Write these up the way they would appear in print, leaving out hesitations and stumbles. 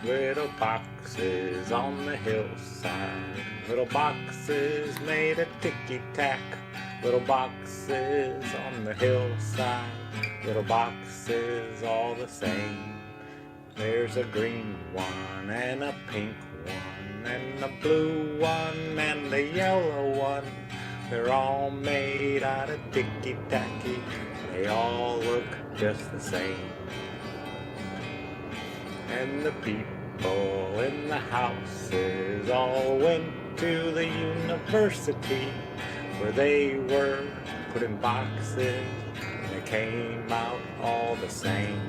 Little boxes on the hillside, little boxes made of ticky-tack. Little boxes on the hillside, little boxes all the same. There's a green one and a pink one and a blue one and a yellow one. They're all made out of ticky-tacky. They all look just the same. And the people in the houses all went to the university, where they were put in boxes and they came out all the same.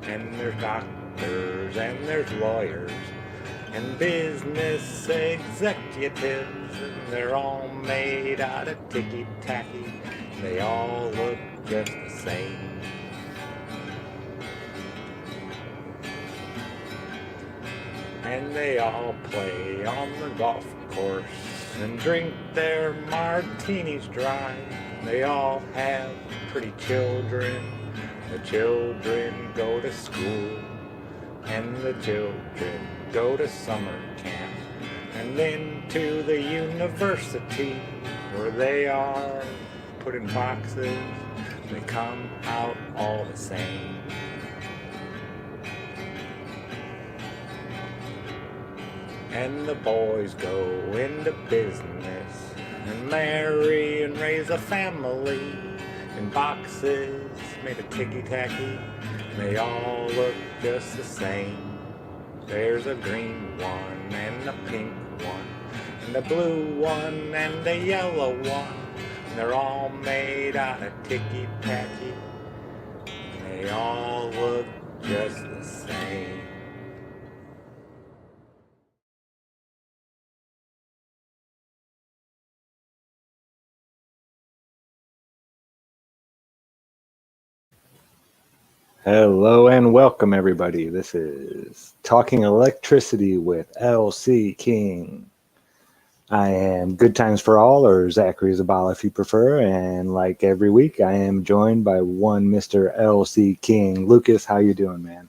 And there's doctors and there's lawyers and business executives, and they're all made out of ticky-tacky. They all look just the same. And they all play on the golf course and drink their martinis dry. They all have pretty children. The children go to school, and the children go to summer camp, and then to the university, where they are put in boxes. They come out all the same. And the boys go into business and marry and raise a family in boxes made of ticky-tacky. They all look just the same. There's a green one and a pink one and a blue one and a yellow one. They're all made out of ticky-tacky. They all look just the same. Hello and welcome, everybody. This is Talking Electricity with LCKing. I am Good Times for All, or Zachary Zabala if you prefer, and like every week, I am joined by one Mr. LCKing. Lucas, how you doing, man?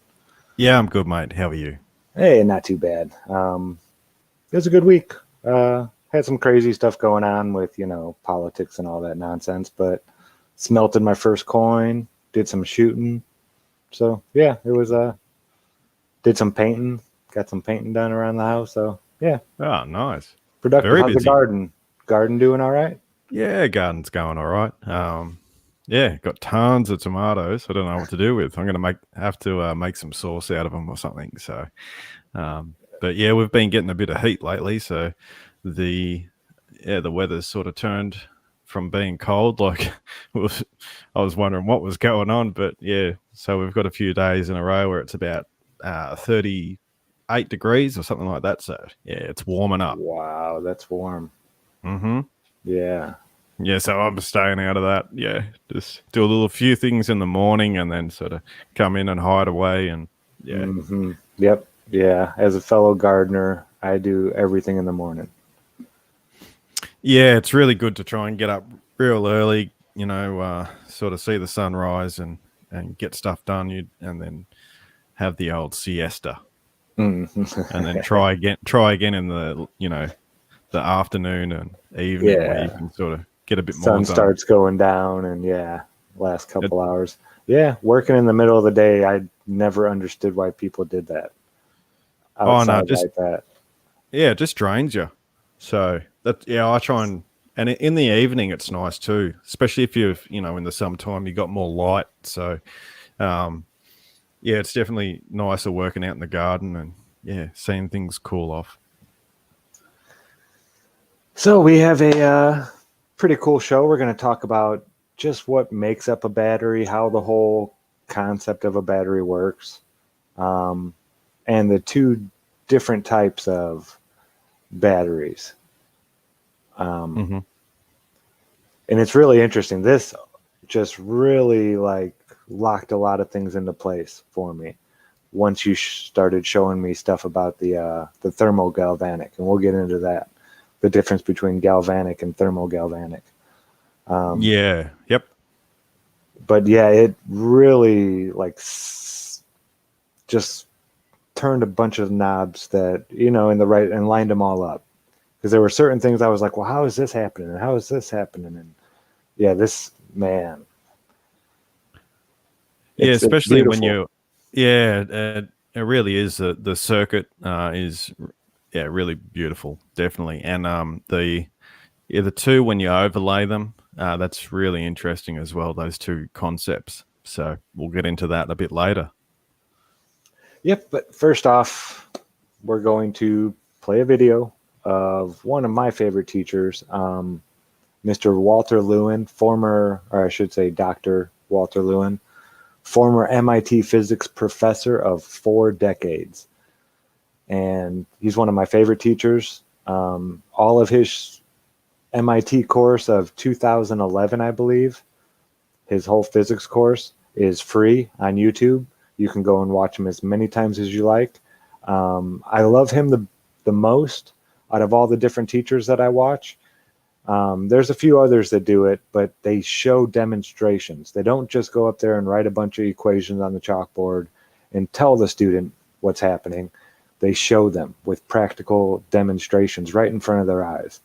Yeah, I'm good, mate. How are you? Hey, not too bad. It was a good week. Had some crazy stuff going on with, politics and all that nonsense, but smelted my first coin, did some shooting. So yeah, it was did some painting, got some painting done around the house. So yeah. Oh, nice. Productive. Very How's busy. the garden? Garden doing all right? Yeah, garden's going all right. Yeah, got tons of tomatoes. I don't know what to do with. I'm gonna have to make some sauce out of them or something. So, but yeah, we've been getting a bit of heat lately. So the weather's sort of turned from being cold. Like I was wondering what was going on, but yeah. So we've got a few days in a row where it's about 38 degrees or something like that. So yeah, it's warming up. Wow, that's warm. Mm-hmm. Yeah. Yeah, so I'm staying out of that. Yeah, just do a few things in the morning and then sort of come in and hide away. And yeah. Mm-hmm. Yep. Yeah. As a fellow gardener, I do everything in the morning. Yeah, it's really good to try and get up real early, sort of see the sunrise and get stuff done, and then have the old siesta. Mm-hmm. And then try again in the, the afternoon and evening, where you can sort of get a bit more done. Sun starts going down, and last couple hours. Yeah, working in the middle of the day, I never understood why people did that. Outside like that. Yeah, it just drains you. So I try and in the evening it's nice too, especially if you've, in the summertime you got more light. So, it's definitely nicer working out in the garden and seeing things cool off. So we have a pretty cool show. We're going to talk about just what makes up a battery, how the whole concept of a battery works, and the two different types of batteries. Mm-hmm. And it's really interesting. This just really locked a lot of things into place for me once you started showing me stuff about the thermogalvanic, and we'll get into that, the difference between galvanic and thermogalvanic. Yep. But yeah, it really just turned a bunch of knobs that, you know, in the right, and lined them all up. Because there were certain things I was like, well, how is this happening? And how is this happening? And yeah, this, man. Yeah, It's especially when beautiful. it really is. The circuit is, yeah, really beautiful, definitely. And the two, when you overlay them, that's really interesting as well, those two concepts. So we'll get into that a bit later. Yep, but first off, we're going to play a video of one of my favorite teachers, Mr. Walter Lewin, former, or I should say Dr. Walter Lewin, former MIT physics professor of 4 decades. And he's one of my favorite teachers. All of his MIT course of 2011, I believe, his whole physics course is free on YouTube. You can go and watch him as many times as you like. I love him the most out of all the different teachers that I watch. There's a few others that do it, but they show demonstrations. They don't just go up there and write a bunch of equations on the chalkboard and tell the student what's happening. They show them with practical demonstrations right in front of their eyes.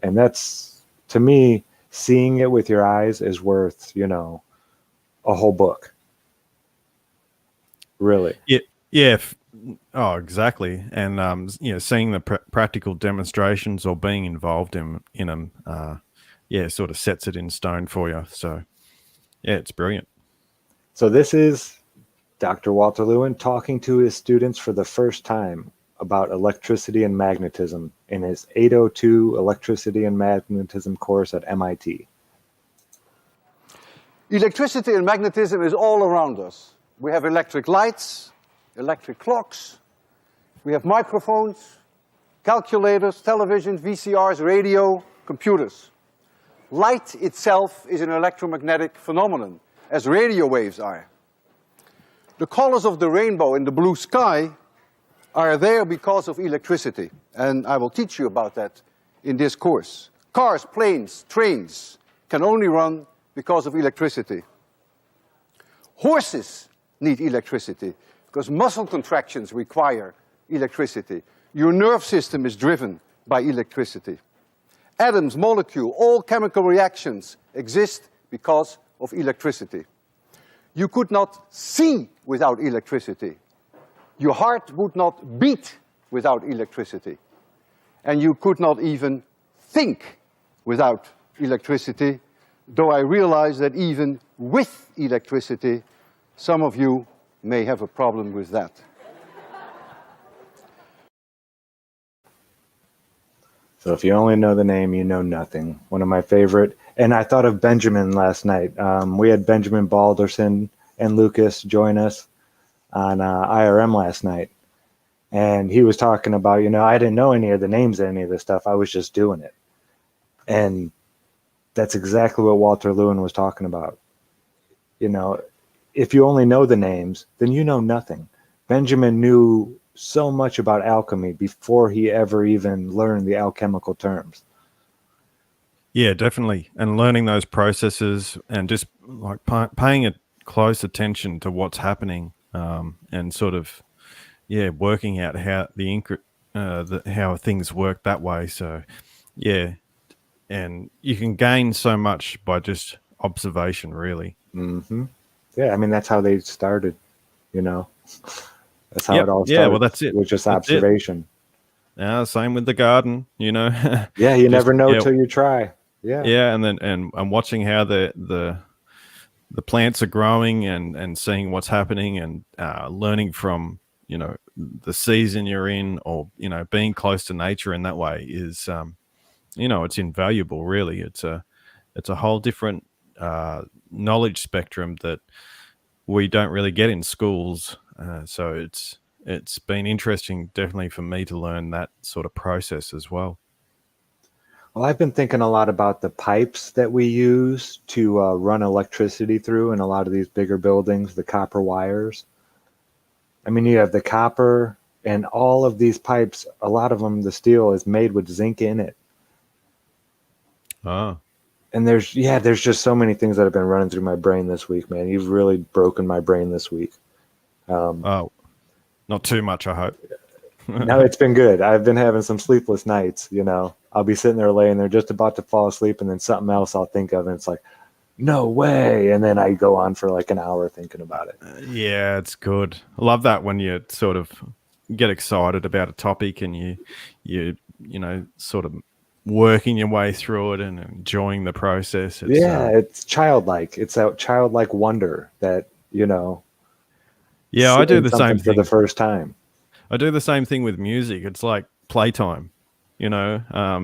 And that's, to me, seeing it with your eyes is worth, you know, a whole book. Really. Yeah, yeah. Oh, exactly. And you know, seeing the practical demonstrations or being involved in them, yeah, sort of sets it in stone for you. So, yeah, it's brilliant. So this is Dr. Walter Lewin talking to his students for the first time about electricity and magnetism in his 802 Electricity and Magnetism course at MIT. Electricity and magnetism is all around us. We have electric lights, electric clocks, we have microphones, calculators, television, VCRs, radio, computers. Light itself is an electromagnetic phenomenon, as radio waves are. The colors of the rainbow in the blue sky are there because of electricity, and I will teach you about that in this course. Cars, planes, trains can only run because of electricity. Horses need electricity because muscle contractions require electricity. Your nerve system is driven by electricity. Atoms, molecules, all chemical reactions exist because of electricity. You could not see without electricity. Your heart would not beat without electricity. And you could not even think without electricity, though I realize that even with electricity, some of you may have a problem with that. So if you only know the name, you know nothing. One of my favorite, and I thought of Benjamin last night. We had Benjamin Balderson and Lucas join us on IRM last night. And he was talking about, you know, I didn't know any of the names of any of this stuff. I was just doing it. And that's exactly what Walter Lewin was talking about. You know, if you only know the names, then you know nothing. Benjamin knew so much about alchemy before he ever even learned the alchemical terms. Yeah, definitely. And learning those processes and just like paying a close attention to what's happening, and sort of, yeah, working out how how things work that way. So, yeah, and you can gain so much by just observation, really. Mm-hmm. Yeah, I mean, that's how they started, you know. That's how it all started. Yeah, well, that's it. With just That's observation. Yeah, same with the garden, you know. Yeah, you never know yeah, till you try. Yeah. Yeah, and then and watching how the plants are growing and seeing what's happening and learning from, you know, the season you're in, or, you know, being close to nature in that way is, you know, it's invaluable, really. It's a whole different knowledge spectrum that we don't really get in schools. So it's been interesting, definitely, for me to learn that sort of process as well. Well, I've been thinking a lot about the pipes that we use to run electricity through in a lot of these bigger buildings, the copper wires. I mean, you have the copper and all of these pipes, a lot of them, the steel is made with zinc in it. Oh. And there's just so many things that have been running through my brain this week, man. You've really broken my brain this week. Oh, Not too much, I hope. No, it's been good. I've been having some sleepless nights, you know. I'll be sitting there laying there just about to fall asleep, and then something else I'll think of, and it's like, no way. And then I go on for like an hour thinking about it. Yeah, it's good. I love that when you sort of get excited about a topic and you know, sort of working your way through it and enjoying the process. It's Yeah, it's childlike. It's that childlike wonder that, you know, yeah, I do seeing the something same for the thing. first time. I do the same thing with music. It's like playtime. You know,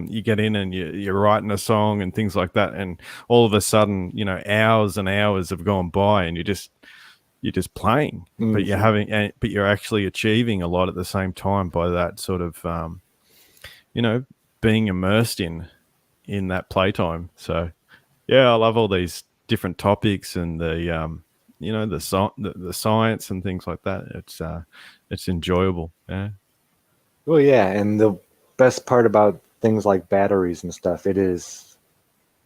you get in and you're writing a song and things like that, and all of a sudden, you know, hours and hours have gone by, and you're just playing, but but you're actually achieving a lot at the same time by that sort of, you know, being immersed in that playtime. So, yeah, I love all these different topics and the, you know, the science and things like that. It's enjoyable. Yeah. Well, yeah, and the best part about things like batteries and stuff, it is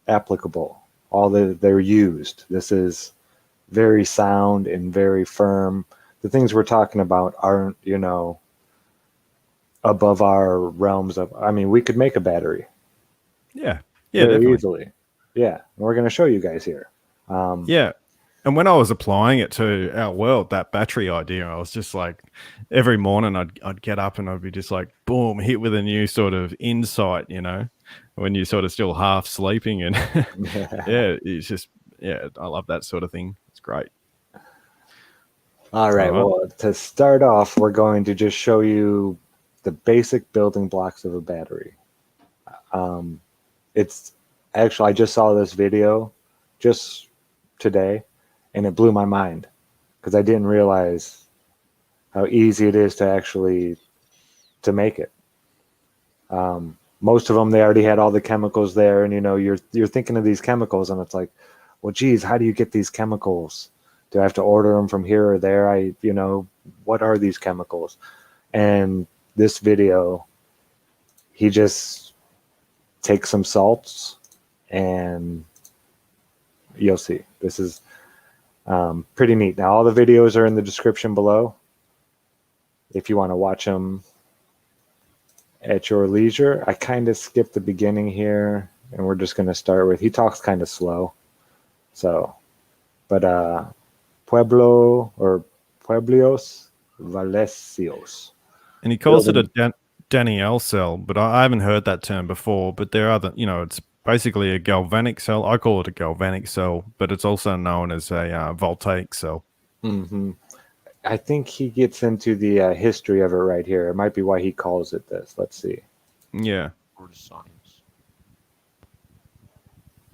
applicable. They're used. This is very sound and very firm. The things we're talking about aren't, you know, above our realms of. I mean, we could make a battery Yeah. Yeah, very definitely. easily. Yeah, and we're going to show you guys here. Yeah. And when I was applying it to our world, that battery idea, I was just like, every morning I'd get up and I'd be just like, boom, hit with a new sort of insight, you know, when you're sort of still half sleeping. And yeah, it's just, yeah, I love that sort of thing. It's great. All right. All right. Well, to start off, we're going to just show you the basic building blocks of a battery. It's actually, I just saw this video just today, and it blew my mind because I didn't realize how easy it is to actually to make it. Most of them, they already had all the chemicals there, and you know, you're thinking of these chemicals, and it's like, well, geez, how do you get these chemicals? Do I have to order them from here or there? You know, what are these chemicals? And this video, he just takes some salts, and you'll see. This is pretty neat. Now, all the videos are in the description below if you want to watch them at your leisure. I kind of skipped the beginning here, and we're just going to start with, he talks kind of slow. So, but Pueblos Valesios. And he calls it Building- a Danielle cell, but I haven't heard that term before. But there are you know, it's basically a galvanic cell. I call it a galvanic cell, but it's also known as a voltaic cell. Mm-hmm. I think he gets into the history of it right here. It might be why he calls it this. Let's see. Yeah. For the science.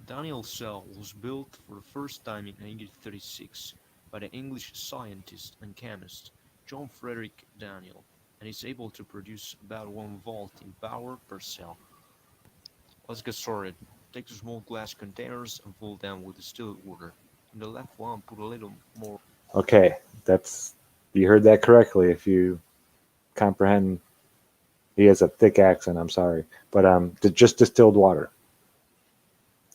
Daniel cell was built for the first time in 1836 by the English scientist and chemist John Frederick Daniel, and is able to produce about 1 volt in power per cell. Let's get started. Take the small glass containers and fill them with distilled water. In the left one, put a little more. Okay, you heard that correctly. If you comprehend, he has a thick accent. I'm sorry, but just distilled water.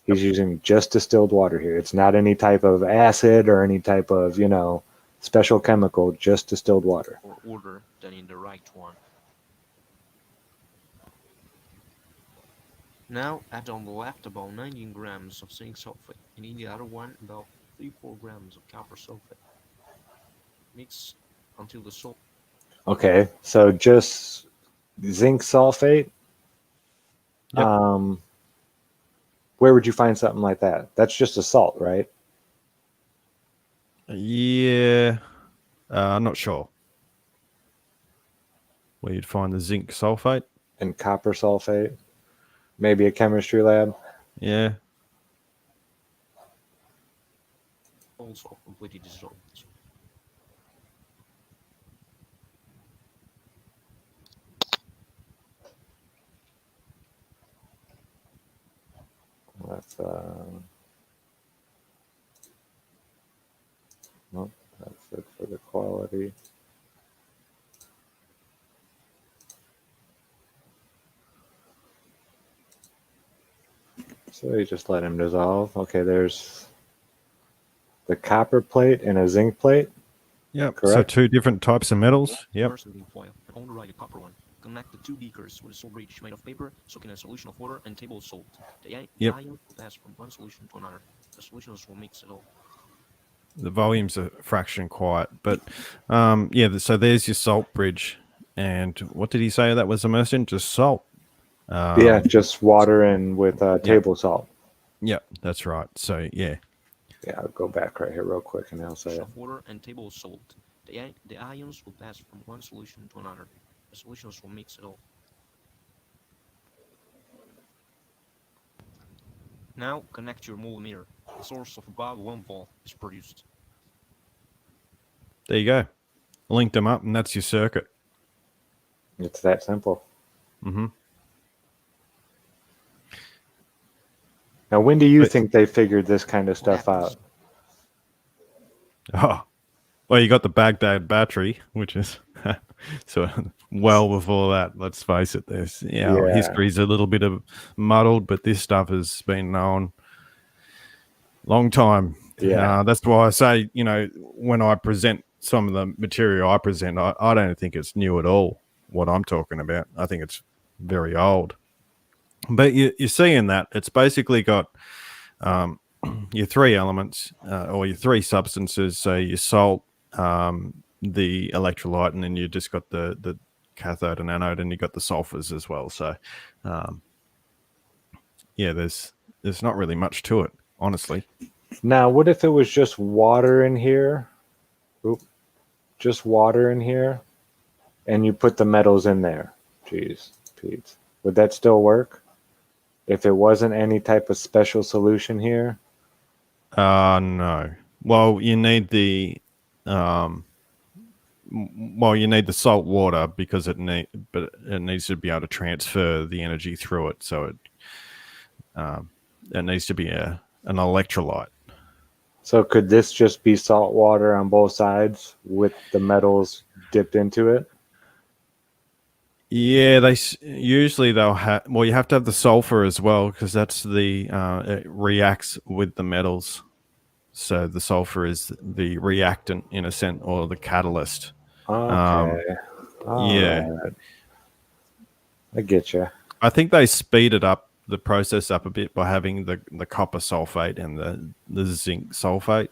He's using just distilled water here. It's not any type of acid or any type of, you know, special chemical. Just distilled water. More water than in the right one. Now add on the left about 19 grams of zinc sulfate, and in the other one about 3-4 grams of copper sulfate. Mix until the salt. Okay, so just zinc sulfate. Yep. Where would you find something like that? That's just a salt, right? Yeah. I'm not sure where you'd find the zinc sulfate. And copper sulfate. Maybe a chemistry lab. Yeah. Also completely dissolved. That's nope, that's it for the quality. So you just let him dissolve. Okay, there's the copper plate and a zinc plate. Yep. So Correct. 2 different types of metals. Yep. First leading foil, and on the right a copper one. Connect the 2 beakers with a salt bridge made of paper, soak in a solution of water and table salt. The Yep. ion will pass from one solution to another. The solutions will mix it all. The volume's a fraction quiet, but so there's your salt bridge. And what did he say that was immersed in? Just salt. Yeah, just water and with table salt. Yep, that's right. So yeah, Yeah, I'll go back right here real quick and I'll say it. Of water and table salt. The ions will pass from one solution to another. The solutions will mix it all. Now connect your multimeter. A source of about 1 volt is produced. there you go. Link them up, and that's your circuit. It's that simple. Mm-hmm. Now, when do you think they figured this kind of stuff out? Oh, well, you got the Baghdad battery, which is so well before that. Let's face it. There's Yeah. history's a little bit of muddled, but this stuff has been known long time. Yeah. That's why I say, when I present some of the material I present, I don't think it's new at all. What I'm talking about, I think it's very old. But you're seeing that it's basically got your 3 elements or your 3 substances. So your salt, the electrolyte, and then you just got the cathode and anode, and you got the sulfurs as well. So there's not really much to it, honestly. Now, what if it was just water in here? Just water in here, and you put the metals in there. Jeez, Pete. Would that still work? If it wasn't any type of special solution here? No. Well, you need the salt water because it needs to be able to transfer the energy through it. So it needs to be an electrolyte. So could this just be salt water on both sides with the metals dipped into it? Yeah, they'll have. Well, you have to have the sulfur as well because that's it reacts with the metals. So the sulfur is the reactant in a sense, or the catalyst. Okay. Yeah. Right. I get you. I think they speeded up the process up a bit by having the copper sulfate and the zinc sulfate.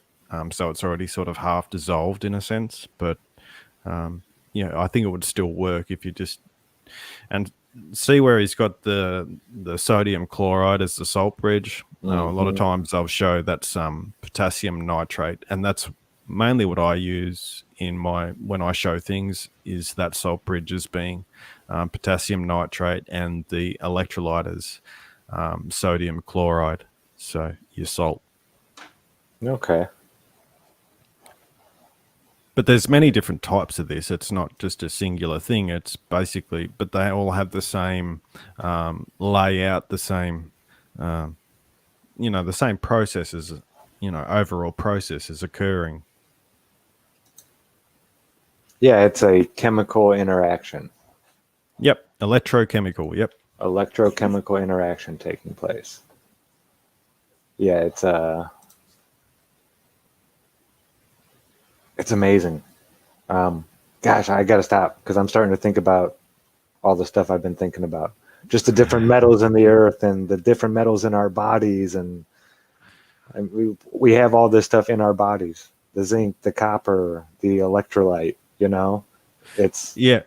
So it's already sort of half dissolved in a sense, but I think it would still work if you just and see where he's got the sodium chloride as the salt bridge. A lot of times they'll show that's potassium nitrate, and that's mainly what I use when I show things is that salt bridge as being potassium nitrate and the electrolyte as sodium chloride. So your salt. Okay. But there's many different types of this. It's not just a singular thing. It's basically, but they all have the same layout, the same, the same processes, overall processes occurring. Yeah, it's a chemical interaction. Yep. Electrochemical. Yep. Electrochemical interaction taking place. Yeah, it's amazing. Gosh, I got to stop because I'm starting to think about all the stuff I've been thinking about. Just the different metals in the earth and the different metals in our bodies. And we have all this stuff in our bodies. The zinc, the copper, the electrolyte, it's... Yeah.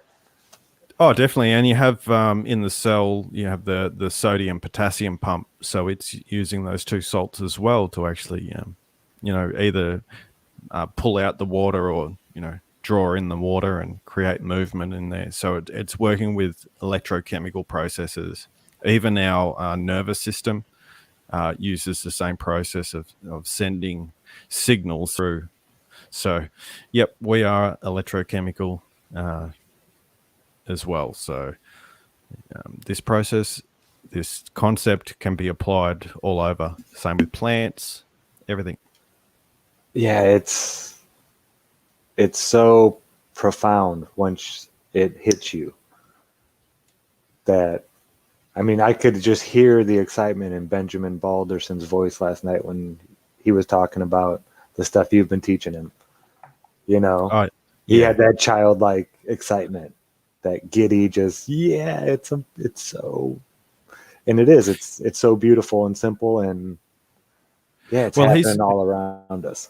Oh, definitely. And you have in the cell, you have the sodium potassium pump. So it's using those 2 salts as well to actually, either pull out the water or draw in the water and create movement in there. So it's working with electrochemical processes. Even our nervous system uses the same process of sending signals through. So yep, we are electrochemical as well. So this concept can be applied all over. Same with plants, everything. Yeah, it's so profound once it hits you that, I could just hear the excitement in Benjamin Balderson's voice last night when he was talking about the stuff you've been teaching him. You know, Oh, he yeah. had that childlike excitement, that giddy, just it's so, and it is. It's so beautiful and simple, and yeah, it's Well, happening all around us.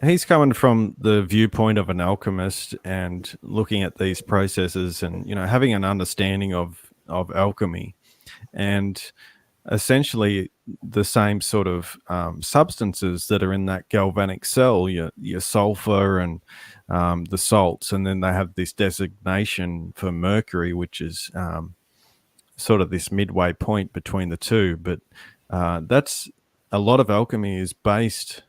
he's coming from the viewpoint of an alchemist and looking at these processes and, you know, having an understanding of alchemy, and essentially the same sort of substances that are in that galvanic cell, your sulfur and the salts, and then they have this designation for mercury, which is sort of this midway point between the two. But that's a lot of alchemy is based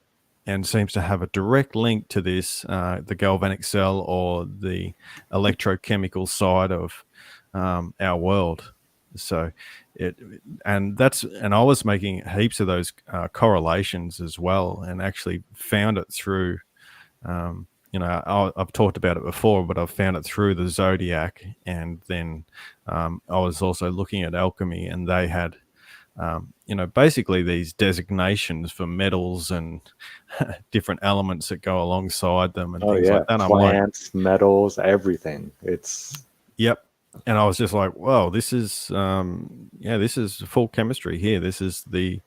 and seems to have a direct link to this, the galvanic cell or the electrochemical side of our world. So and I was making heaps of those correlations as well, and actually found it through, you know, I've talked about it before, but I've found it through the zodiac, and then I was also looking at alchemy, and they had, you know, basically these designations for metals and different elements that go alongside them and Oh things yeah, like that. And I'm like, plants, metals, everything. It's yep. And I was just like, whoa, this is, this is full chemistry here. This is the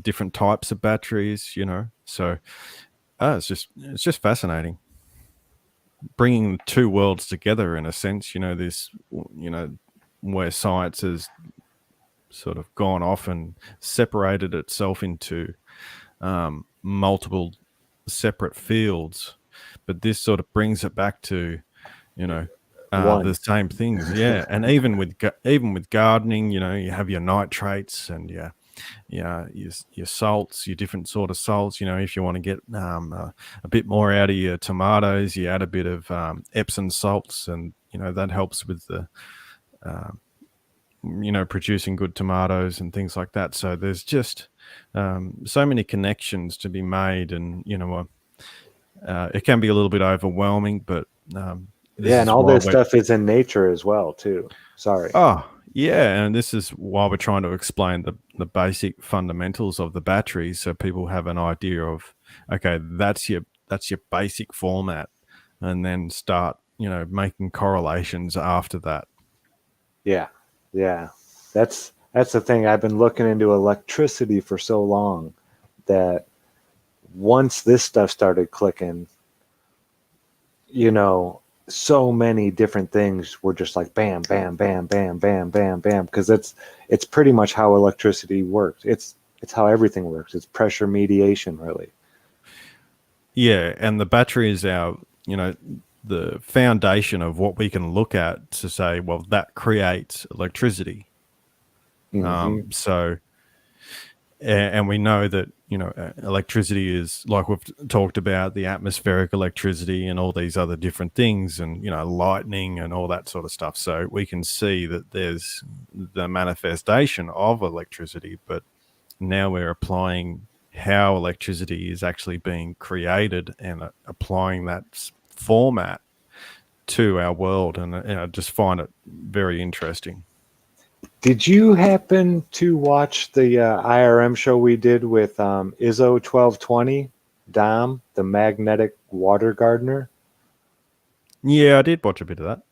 different types of batteries, you know. So it's just fascinating, bringing the two worlds together in a sense. You know, this, you know, where science has sort of gone off and separated itself into multiple separate fields, but this sort of brings it back to, you know, one. the same things. Yeah. And even with gardening, you know, you have your nitrates and your salts, your different sort of salts. You know, if you want to get a bit more out of your tomatoes, you add a bit of Epsom salts, and you know that helps with the you know, producing good tomatoes and things like that. So there's just so many connections to be made, and you know, it can be a little bit overwhelming, but And all this stuff is in nature as well too. Sorry. Oh, yeah, and this is why we're trying to explain the basic fundamentals of the battery, so people have an idea of, okay, that's your basic format, and then start, you know, making correlations after that. Yeah. That's the thing. I've been looking into electricity for so long that once this stuff started clicking, you know, so many different things were just like bam, bam, bam, bam, bam, bam, bam, because it's pretty much how electricity works. It's how everything works. It's pressure mediation, really. Yeah, and the battery is our, you know, the foundation of what we can look at to say, well, that creates electricity. So, and we know that, you know, electricity is, like we've talked about, the atmospheric electricity and all these other different things, and, you know, lightning and all that sort of stuff. So we can see that there's the manifestation of electricity, but now we're applying how electricity is actually being created and applying that format to our world. And I just find it very interesting. Did you happen to watch the IRM show we did with ISO 1220, Dom, the magnetic water gardener? Yeah, I did watch a bit of that.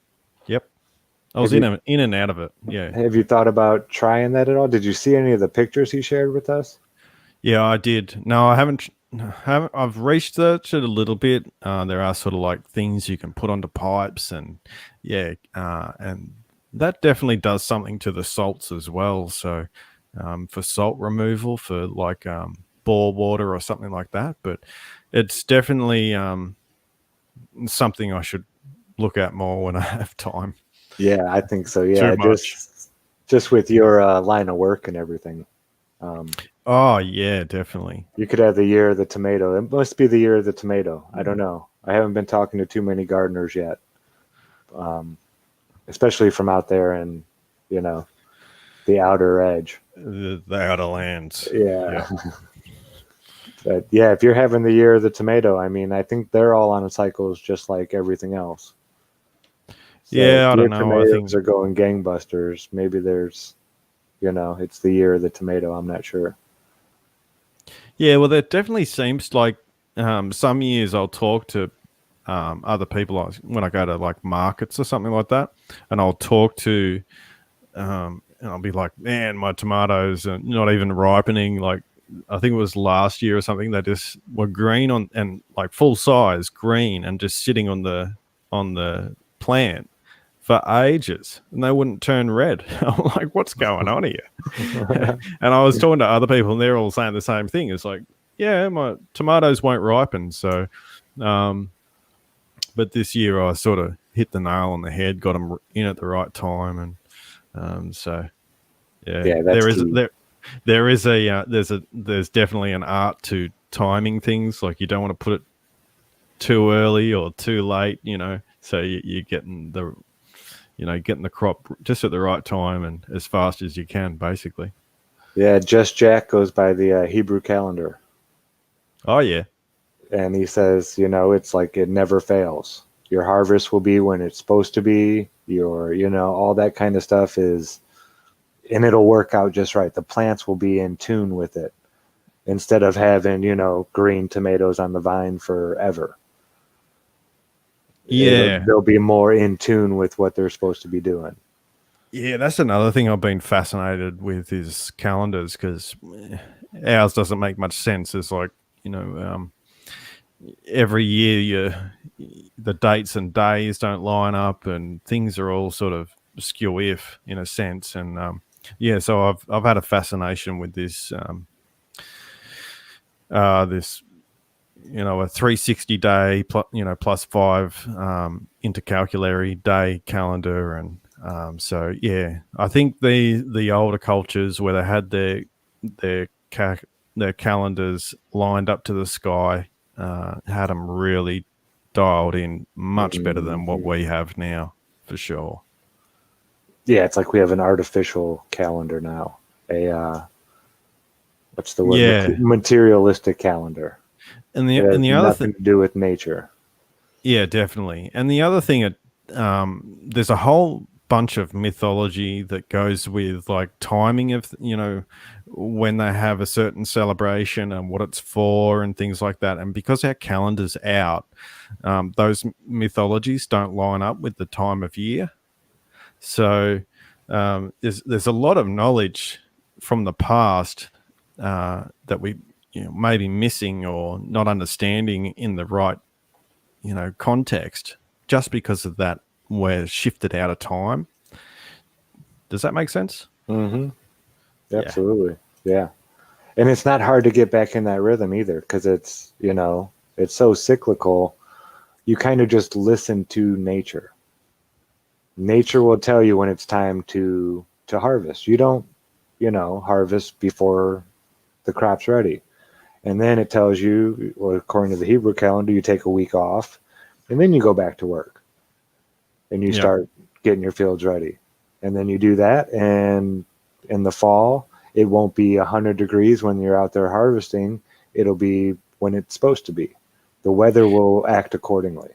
Yep. I was in and out of it. Yeah. Have you thought about trying that at all? Did you see any of the pictures he shared with us? Yeah, I did. No, I haven't. I've researched it a little bit. There are sort of like things you can put onto pipes, and and that definitely does something to the salts as well. So for salt removal, for like bore water or something like that. But it's definitely something I should look at more when I have time. Yeah, I think so. Yeah, Too much. just with your line of work and everything. Oh yeah, definitely. You could have the year of the tomato. It must be the year of the tomato. I don't know. I haven't been talking to too many gardeners yet, especially from out there in, you know, the outer edge. The outer lands. Yeah. But yeah, if you're having the year of the tomato, I mean, I think they're all on cycles just like everything else. So yeah, I don't know. Tomatoes I think are going gangbusters. Maybe there's, you know, it's the year of the tomato. I'm not sure. Yeah, well, that definitely seems like some years I'll talk to other people, like when I go to like markets or something like that, and I'll talk to, and I'll be like, man, my tomatoes are not even ripening. Like, I think it was last year or something. They just were green and like full size green and just sitting on the plant for ages, and they wouldn't turn red. I'm like, what's going on here? And I was talking to other people, and they're all saying the same thing. It's like, yeah, my tomatoes won't ripen. So, but this year I sort of hit the nail on the head, got them in at the right time, and so yeah, Yeah, that's key. there's definitely an art to timing things. Like, you don't want to put it too early or too late, so you're getting the crop just at the right time and as fast as you can, basically. Yeah, Just Jack goes by the Hebrew calendar. Oh yeah. And he says, it's like it never fails. Your harvest will be when it's supposed to be. All that kind of stuff and it'll work out just right. The plants will be in tune with it instead of having, green tomatoes on the vine forever. Yeah. They'll be more in tune with what they're supposed to be doing. Yeah, that's another thing I've been fascinated with is calendars, because ours doesn't make much sense. It's like, every year the dates and days don't line up and things are all sort of skew-if in a sense. And so I've had a fascination with this this a 360 day plus 5 intercalculary day calendar. And so yeah, I think the older cultures where they had their calendars lined up to the sky had them really dialed in much better than what we have now, for sure. Yeah, it's like we have an artificial calendar now. What's the word? Yeah. Materialistic calendar. And the other nothing to do with nature. Yeah, definitely. And the other thing, there's a whole bunch of mythology that goes with like timing of, when they have a certain celebration and what it's for and things like that. And because our calendar's out, those mythologies don't line up with the time of year. So there's a lot of knowledge from the past that we may be missing or not understanding in the right context, just because of that we're shifted out of time. Does that make sense? Mm-hmm. Absolutely. Yeah. And it's not hard to get back in that rhythm either, because it's it's so cyclical. You kind of just listen to nature. Nature will tell you when it's time to harvest. You don't harvest before the crop's ready. And then it tells you, well, according to the Hebrew calendar, you take a week off and then you go back to work and you start getting your fields ready. And then you do that. And in the fall, it won't be 100 degrees when you're out there harvesting. It'll be when it's supposed to be. The weather will act accordingly.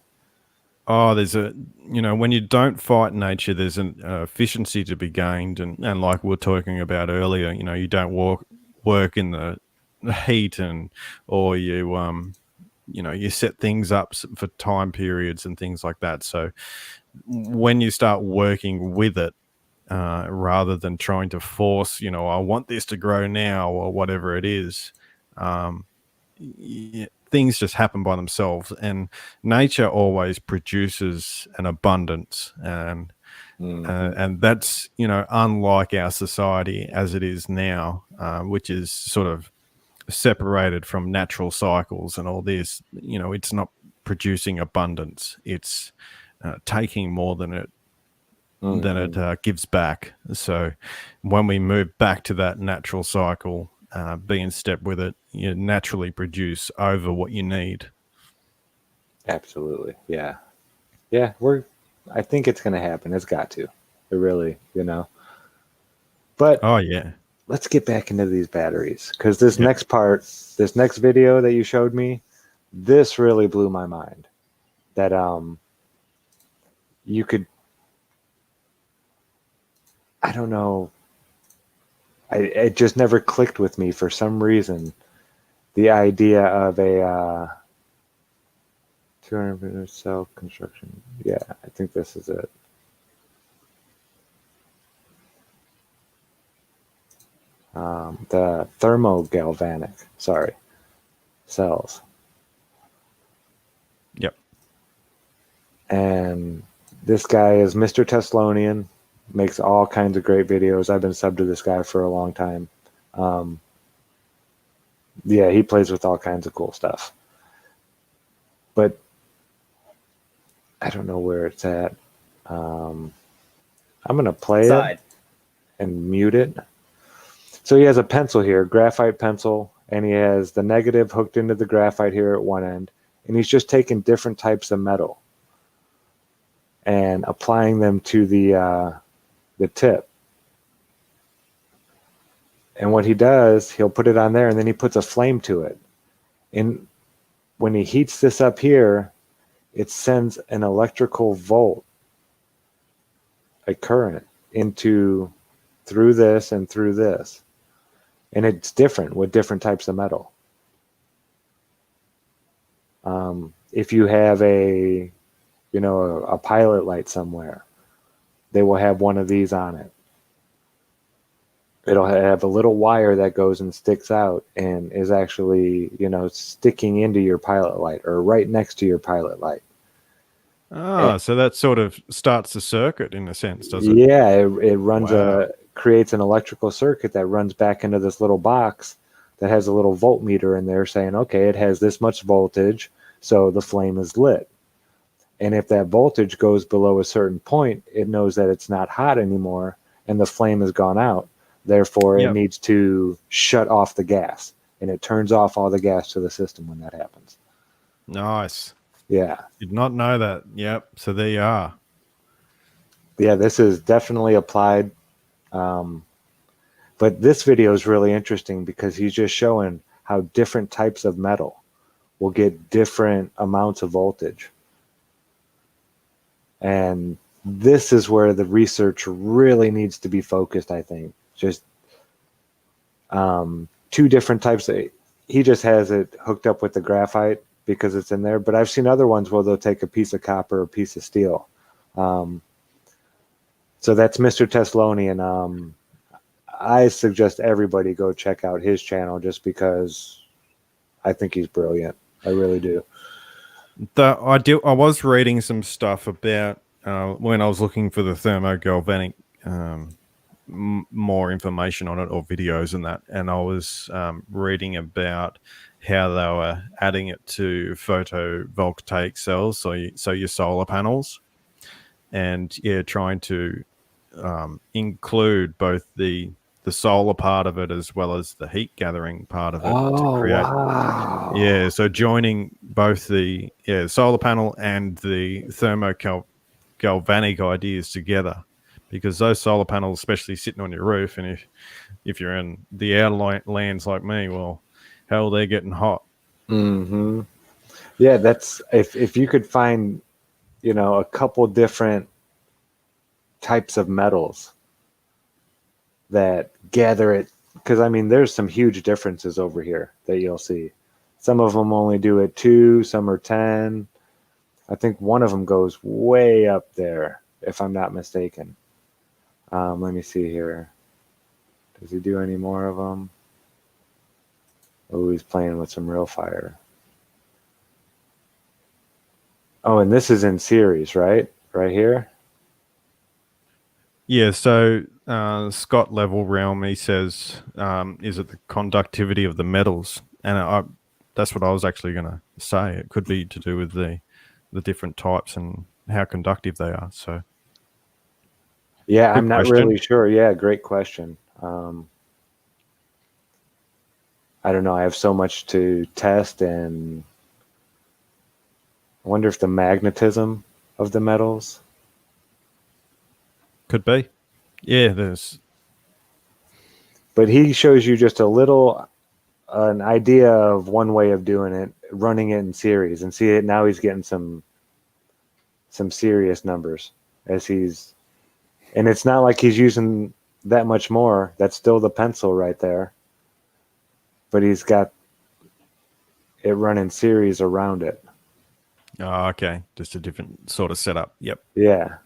Oh, there's when you don't fight nature, there's an efficiency to be gained. And like we were talking about earlier, you don't work in the heat, or you set things up for time periods and things like that. So when you start working with it, rather than trying to force, I want this to grow now or whatever it is, things just happen by themselves. And nature always produces an abundance, and that's unlike our society as it is now, which is sort of separated from natural cycles and all this. It's not producing abundance, it's taking more than it gives back. So when we move back to that natural cycle, be in step with it, you naturally produce over what you need. Absolutely. Yeah. I think it's going to happen. It's got to. It really, But oh yeah, let's get back into these batteries, because this next video that you showed me, this really blew my mind. That you could, I don't know, it just never clicked with me for some reason. The idea of 200 cell construction. Yeah, I think this is it. The thermogalvanic, sorry, cells. Yep. And this guy is Mr. Teslonian, makes all kinds of great videos. I've been subbed to this guy for a long time. Yeah, he plays with all kinds of cool stuff. But I don't know where it's at. I'm going to play it and mute it. So he has a pencil here, graphite pencil, and he has the negative hooked into the graphite here at one end. And he's just taking different types of metal and applying them to the tip. And what he does, he'll put it on there, and then he puts a flame to it. And when he heats this up here, it sends an electrical volt, a current, through this and through this. And it's different with different types of metal. If you have a pilot light somewhere, they will have one of these on it. It'll have a little wire that goes and sticks out and is actually, sticking into your pilot light or right next to your pilot light. So that sort of starts the circuit in a sense, does it? Yeah, it runs Wow. creates an electrical circuit that runs back into this little box that has a little voltmeter in there saying, okay, it has this much voltage, so the flame is lit. And if that voltage goes below a certain point, it knows that it's not hot anymore and the flame has gone out. Therefore, it needs to shut off the gas, and it turns off all the gas to the system when that happens. Nice. Yeah. Did not know that. Yep. So there you are. Yeah, this is definitely applied. But this video is really interesting because he's just showing how different types of metal will get different amounts of voltage. And this is where the research really needs to be focused, I think. Just two different types. He just has it hooked up with the graphite because it's in there. But I've seen other ones where they'll take a piece of copper or a piece of steel. So that's Mr. Teslonian. I suggest everybody go check out his channel just because I think he's brilliant. I really do. I was reading some stuff about when I was looking for the thermogalvanic, more information on it or videos and that, and I was reading about how they were adding it to photovoltaic cells, so your solar panels, and trying to include both the solar part of it as well as the heat gathering part of it to create. Wow. Yeah, so joining both the solar panel and the thermogalvanic ideas together, because those solar panels, especially sitting on your roof, and if you're in the outer lands like me, well, hell, they're getting hot. Mm-hmm. Yeah, that's if you could find, a couple different types of metals that gather it, because there's some huge differences over here that you'll see. Some of them only do it 2, some are 10. I think one of them goes way up there, if I'm not mistaken. Let me see here. Does he do any more of them? Oh, he's playing with some real fire. Oh, and this is in series, right? Right here? Yeah, so Scott Level Realm, he says, is it the conductivity of the metals? And that's what I was actually going to say. It could be to do with the different types and how conductive they are. So, yeah, good I'm not question. really sure. Yeah, great question. I don't know. I have so much to test, and I wonder if the magnetism of the metals. Could be. Yeah, there's. But he shows you just an idea of one way of doing it, running it in series, and see it now. He's getting some serious numbers and it's not like he's using that much more. That's still the pencil right there, but he's got it running series around it. Oh, okay. Just a different sort of setup. Yep. Yeah.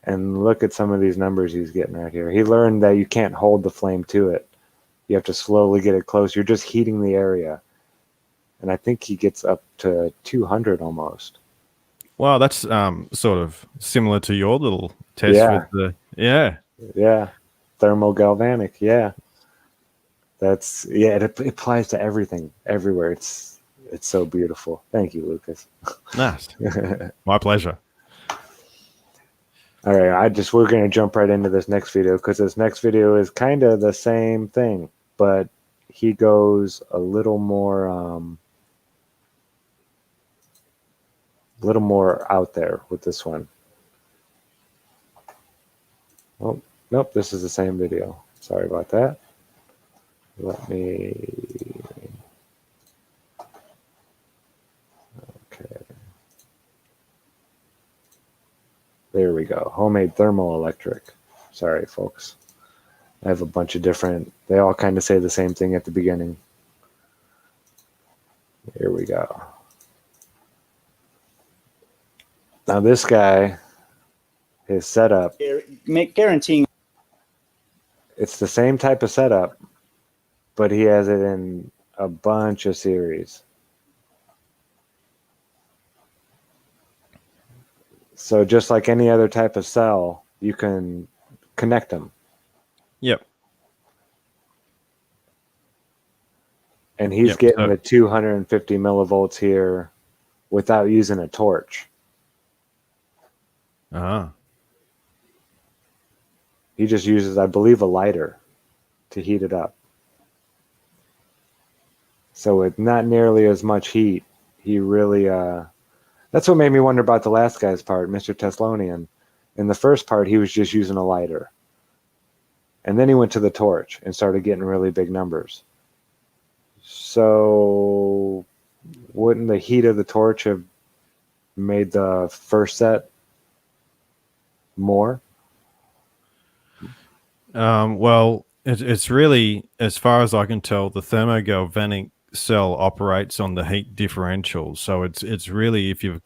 And look at some of these numbers he's getting right here. He learned that you can't hold the flame to it. You have to slowly get it close. You're just heating the area. And I think he gets up to 200 almost. Well, that's sort of similar to your little test Yeah. with the Yeah. Thermogalvanic. Yeah. That's, yeah, it applies to everything, everywhere. It's so beautiful. Thank you, Lucas. Nice. My pleasure. All right, we're going to jump right into this next video because this next video is kind of the same thing, but he goes a little more out there with this one. Oh, nope, this is the same video. Sorry about that. Let me. Okay. There we go. Homemade thermoelectric. Sorry, folks. I have a bunch of different. They all kind of say the same thing at the beginning. Here we go. Now this guy, his setup, guaranteeing it's the same type of setup, but he has it in a bunch of series. So just like any other type of cell, you can connect them. Yep. And he's getting the 250 millivolts here without using a torch. Uh-huh. He just uses, I believe, a lighter to heat it up. So with not nearly as much heat, he really, that's what made me wonder about the last guy's part, Mr. Teslonian. In the first part, he was just using a lighter. And then he went to the torch and started getting really big numbers. So wouldn't the heat of the torch have made the first set more? Well, it's really, as far as I can tell, the thermogalvanic cell operates on the heat differential. So it's really, if you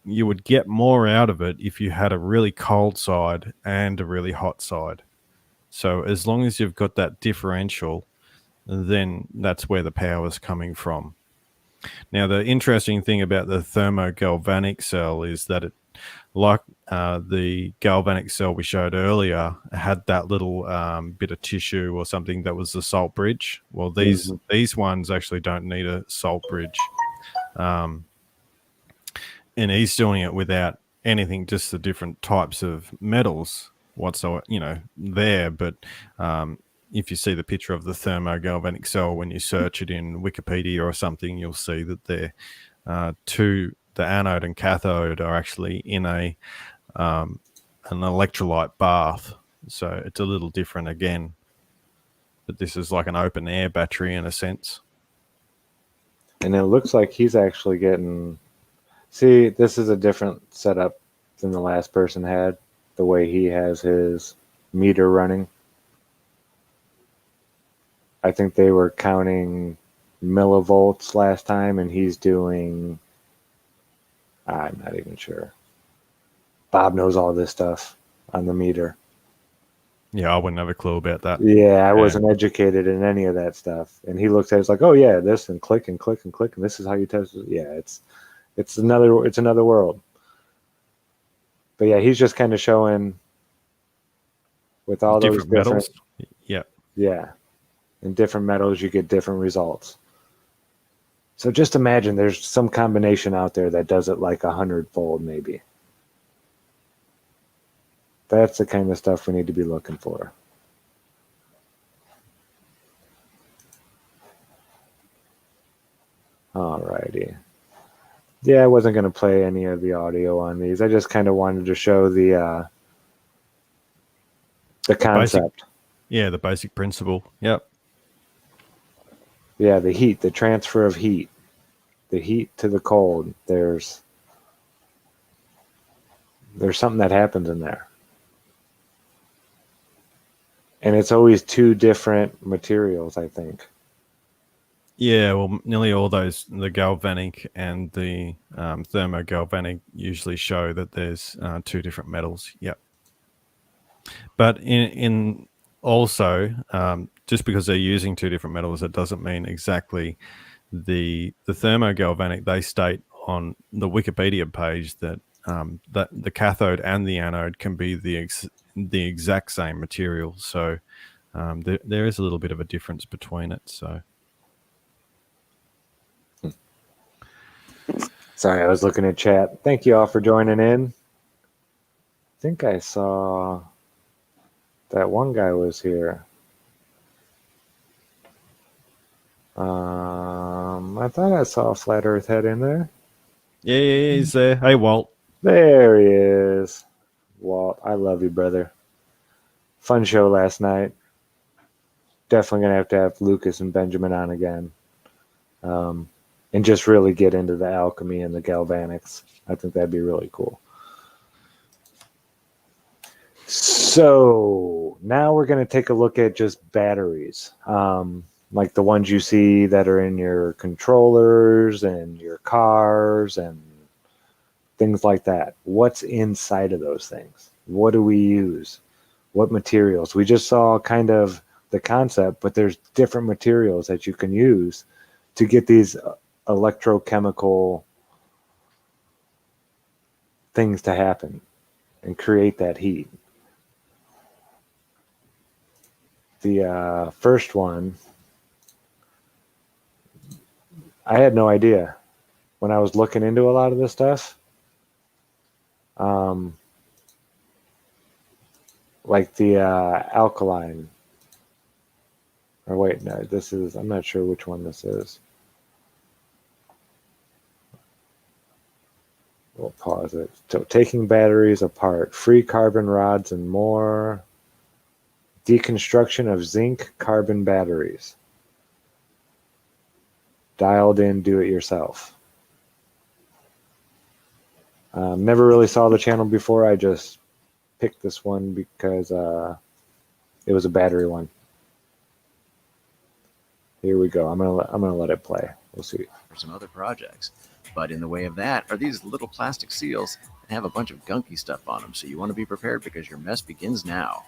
would get more out of it if you had a really cold side and a really hot side. So as long as you've got that differential, then that's where the power is coming from. Now, the interesting thing about the thermogalvanic cell is that it, like the galvanic cell we showed earlier, had that little bit of tissue or something that was the salt bridge. Well, these ones actually don't need a salt bridge. And he's doing it without anything, just the different types of metals whatsoever, there. But if you see the picture of the thermogalvanic cell, when you search it in Wikipedia or something, you'll see that they're the anode and cathode are actually in an electrolyte bath. So it's a little different again. But this is like an open air battery in a sense. And it looks like he's actually getting... See, this is a different setup than the last person had, the way he has his meter running. I think they were counting millivolts last time, and he's doing... I'm not even sure. Bob knows all this stuff on the meter. Yeah, I wouldn't have a clue about that. Yeah, I wasn't educated in any of that stuff. And he looks at it, it's like, oh yeah, this, and click and click and click, and this is how you test it. Yeah, it's another world. But yeah, he's just kind of showing with all those different metals. Yeah. Yeah. In different metals you get different results. So just imagine there's some combination out there that does it like 100-fold maybe. That's the kind of stuff we need to be looking for. Alrighty. Yeah, I wasn't going to play any of the audio on these. I just kind of wanted to show the concept. The basic principle. Yep. Yeah, the heat, the transfer of heat. The heat to the cold. There's something that happens in there. And it's always two different materials, I think. Yeah, well, nearly all those, the galvanic and the thermogalvanic, usually show that there's two different metals. Yep. But in also, just because they're using two different metals, it doesn't mean exactly the thermogalvanic. They state on the Wikipedia page that that the cathode and the anode can be the exact same material. So there is a little bit of a difference between it. So. Sorry, I was looking at chat. Thank you all for joining in. I think I saw that one guy was here. I thought I saw a Flat Earth head in there. Yeah, he's there. Hey, Walt. There he is. Walt, I love you, brother. Fun show last night. Definitely going to have Lucas and Benjamin on again. And just really get into the alchemy and the galvanics. I think that'd be really cool. So now we're going to take a look at just batteries. Like the ones you see that are in your controllers and your cars and things like that. What's inside of those things? What do we use? What materials? We just saw kind of the concept, but there's different materials that you can use to get these electrochemical things to happen and create that heat. The first one, I had no idea when I was looking into a lot of this stuff. Like the alkaline, or wait, no, this is, I'm not sure which one this is. We'll pause it. So taking batteries apart, free carbon rods and more, deconstruction of zinc carbon batteries, dialed in do it yourself. Never really saw the channel before. I just picked this one because it was a battery one. Here we go. I'm gonna let it play. We'll see. For some other projects. But in the way of that are these little plastic seals that have a bunch of gunky stuff on them. So you want to be prepared because your mess begins now.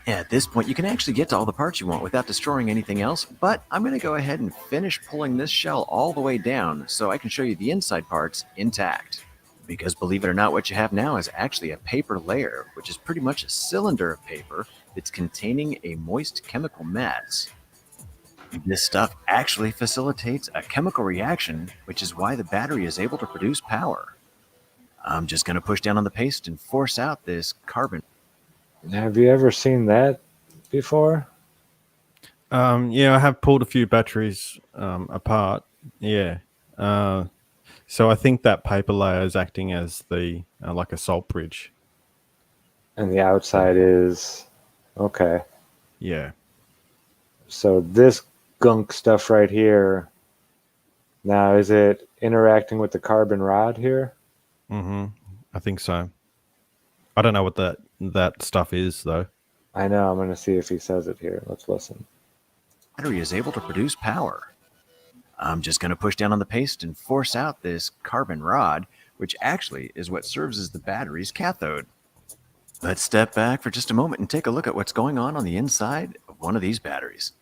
At this point, you can actually get to all the parts you want without destroying anything else, but I'm going to go ahead and finish pulling this shell all the way down so I can show you the inside parts intact. Because believe it or not, what you have now is actually a paper layer, which is pretty much a cylinder of paper that's containing a moist chemical mass. This stuff actually facilitates a chemical reaction, which is why the battery is able to produce power. I'm just going to push down on the paste and force out this carbon. Have you ever seen that before? Yeah, I have pulled a few batteries apart. Yeah. So I think that paper layer is acting as the like a salt bridge. And the outside is okay. Yeah. So this gunk stuff right here. Now, is it interacting with the carbon rod here? Mm-hmm. I think so. I don't know what that stuff is though. I know. I'm going to see if he says it here. Let's listen. Battery is able to produce power. I'm just going to push down on the paste and force out this carbon rod, which actually is what serves as the battery's cathode. Let's step back for just a moment and take a look at what's going on the inside of one of these batteries.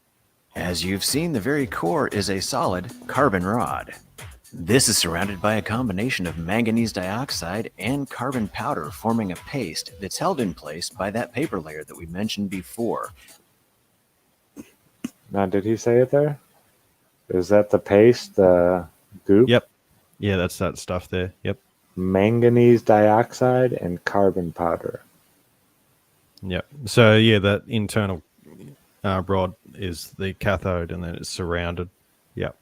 As you've seen, the very core is a solid carbon rod. This is surrounded by a combination of manganese dioxide and carbon powder, forming a paste that's held in place by that paper layer that we mentioned before. Now, did he say it there? Is that the paste, the goop? Yep. Yeah, that's that stuff there. Yep. Manganese dioxide and carbon powder. Yep. So yeah, that internal rod is the cathode, and then it's surrounded. Yep.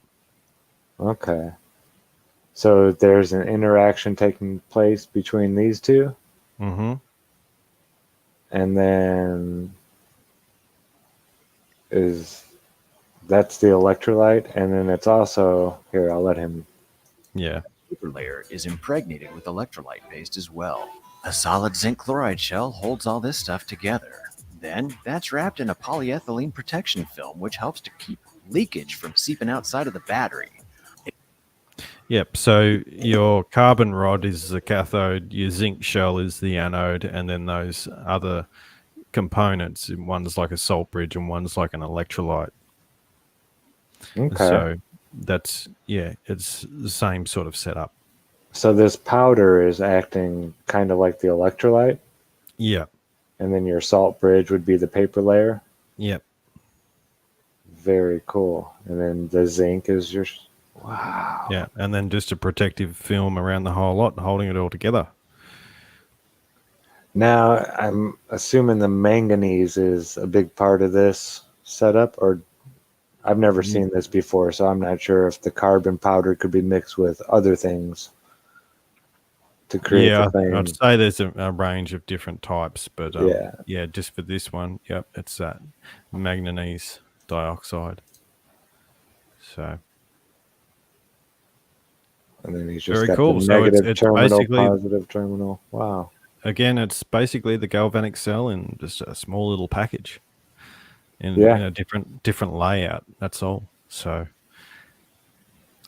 Okay. So there's an interaction taking place between these two? Mm-hmm. And then that's the electrolyte, and then it's also, here, I'll let him. Yeah. The paper layer is impregnated with electrolyte paste as well. A solid zinc chloride shell holds all this stuff together. Then that's wrapped in a polyethylene protection film, which helps to keep leakage from seeping outside of the battery. Yep. So your carbon rod is the cathode, your zinc shell is the anode, and then those other components, one's like a salt bridge and one's like an electrolyte. Okay. So that's, it's the same sort of setup. So this powder is acting kind of like the electrolyte, Yeah. and then your salt bridge would be the paper layer. Yep. Very cool. And then the zinc is your... Wow. Yeah. And then just a protective film around the whole lot, holding it all together. Now, I'm assuming the manganese is a big part of this setup, or I've never seen this before, so I'm not sure if the carbon powder could be mixed with other things to create the same. I'd say there's a range of different types, but Yeah. just for this one, yep, it's that manganese dioxide. So And then he's just very got cool. the So negative it's terminal, basically, positive terminal. Wow. again, it's basically the galvanic cell in just a small little package in a different layout. That's all. So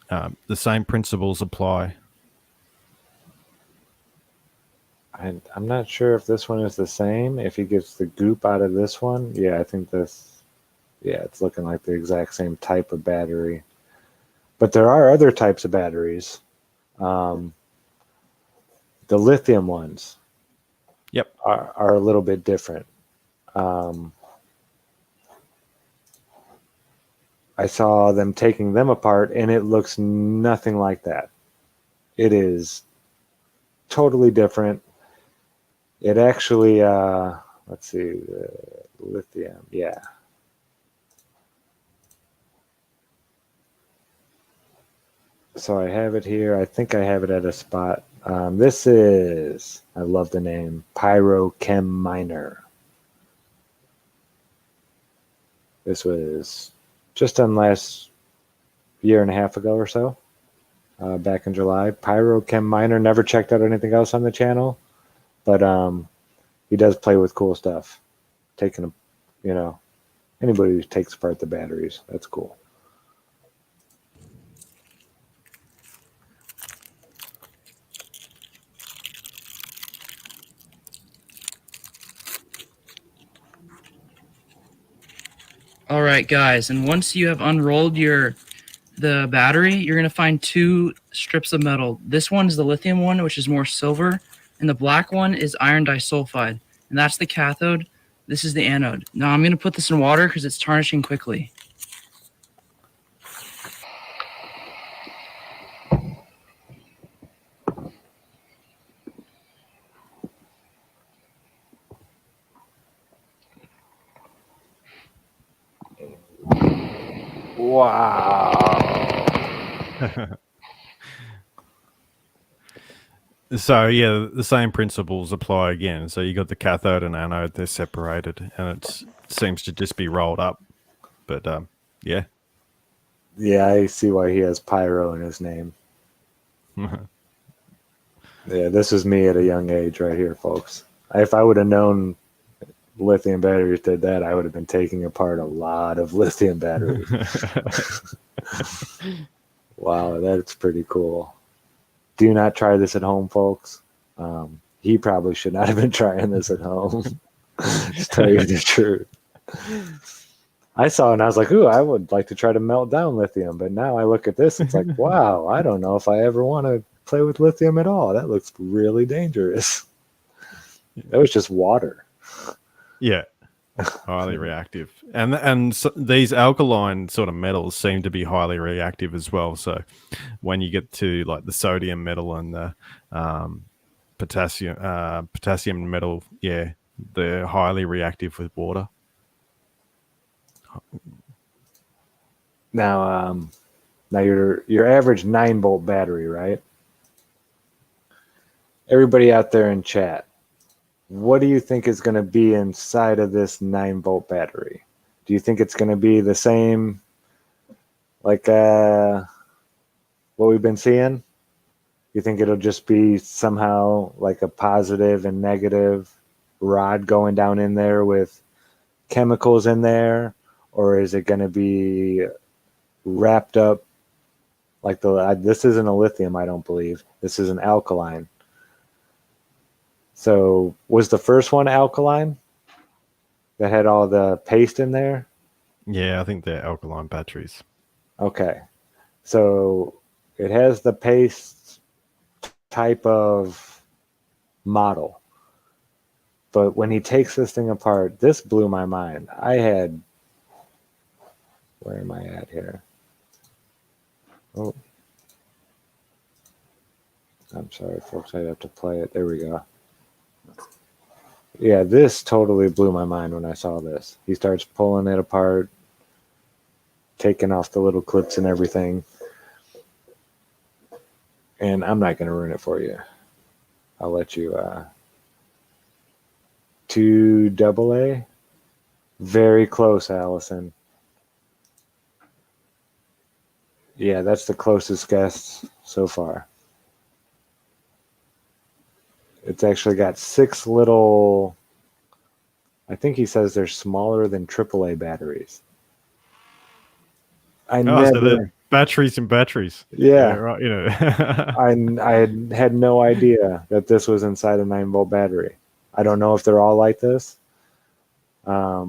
the same principles apply. I'm not sure if this one is the same. If he gets the goop out of this one, yeah, I think this, it's looking like the exact same type of battery. But there are other types of batteries. The lithium ones, Yep. are a little bit different. I saw them taking them apart, and it looks nothing like that. It is totally different. It actually, let's see, lithium, yeah. So I have it here. I think I have it at a spot. This is, I love the name, Pyrochem Miner. This was just done last year and a half ago or so, back in July. Pyrochem Miner, never checked out anything else on the channel, but he does play with cool stuff. Taking anybody who takes apart the batteries, that's cool. All right, guys, and once you have unrolled the battery, you're going to find two strips of metal. This one is the lithium one, which is more silver, and the black one is iron disulfide, and that's the cathode. This is the anode. Now I'm going to put this in water because it's tarnishing quickly. Wow. So the same principles apply again. So you got the cathode and anode; they're separated, and it seems to just be rolled up. But Yeah, I see why he has pyro in his name. Yeah, this is me at a young age right here, folks. If I would have known lithium batteries did that, I would have been taking apart a lot of lithium batteries. Wow, that's pretty cool. Do not try this at home, folks. He probably should not have been trying this at home. Just tell you the truth. I saw it and I was like, ooh, I would like to try to melt down lithium. But now I look at this, it's like, wow, I don't know if I ever want to play with lithium at all. That looks really dangerous. That was just water. Yeah, highly reactive, and so these alkaline sort of metals seem to be highly reactive as well. So when you get to like the sodium metal and the potassium metal, they're highly reactive with water. Now your average 9-volt battery, right? Everybody out there in chat, what do you think is going to be inside of this 9-volt battery? Do you think it's going to be the same like what we've been seeing? You think it'll just be somehow like a positive and negative rod going down in there with chemicals in there? Or is it going to be wrapped up like this isn't a lithium, I don't believe. This is an alkaline. So was the first one alkaline that had all the paste in there? Yeah, I think they're alkaline batteries. Okay. So it has the paste type of model. But when he takes this thing apart, this blew my mind. Where am I at here? Oh, I'm sorry, folks. I'd have to play it. There we go. Yeah, this totally blew my mind when I saw this. He starts pulling it apart, taking off the little clips and everything. And I'm not going to ruin it for you. I'll let you. 2AA. Very close, Allison. Yeah, that's the closest guess so far. It's actually got 6 little, I think he says they're smaller than AAA batteries. So they're batteries and batteries. Yeah, right. You know, I had no idea that this was inside a 9-volt battery. I don't know if they're all like this. I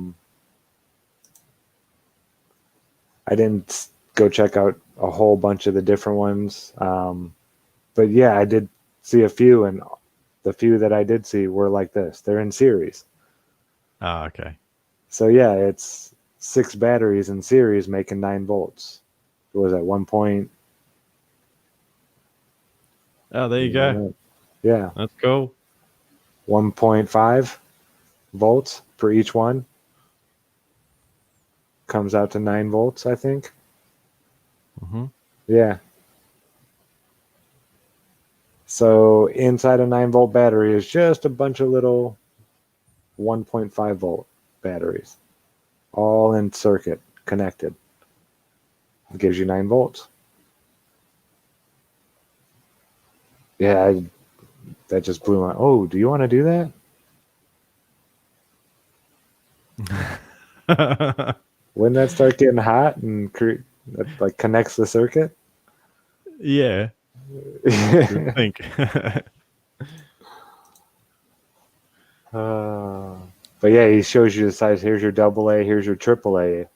didn't go check out a whole bunch of the different ones. But yeah, I did see a few, and the few that I did see were like this. They're in series. Ah, okay. So yeah, it's 6 batteries in series making 9 volts. It was at 1 point. Oh, there you go. Yeah. That's cool. 1.5 volts for each one. Comes out to 9 volts, I think. Mm-hmm. Yeah. So inside a 9-volt battery is just a bunch of little 1.5 volt batteries, all in circuit connected. It gives you 9 volts. Yeah, that just blew my. Oh, do you want to do that? Wouldn't that start getting hot and that like connects the circuit? Yeah. I think. But yeah, he shows you the size. Here's your AA. Here's your AAA.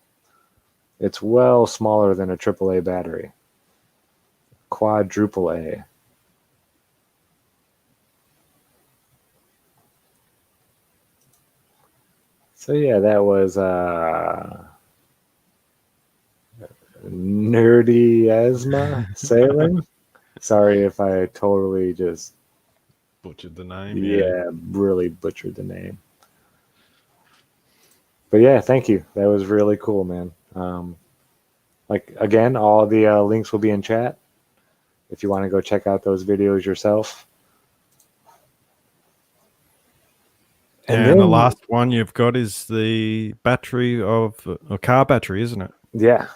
It's well smaller than a AAA battery. Quadruple A. So yeah, that was nerdy asthma sailing. Sorry if I totally just Butchered the name. yeah, really butchered the name. But yeah, thank you. That was really cool, man. Like again, all the links will be in chat if you want to go check out those videos yourself. And then, the last one you've got is the battery of a car battery, isn't it? Yeah.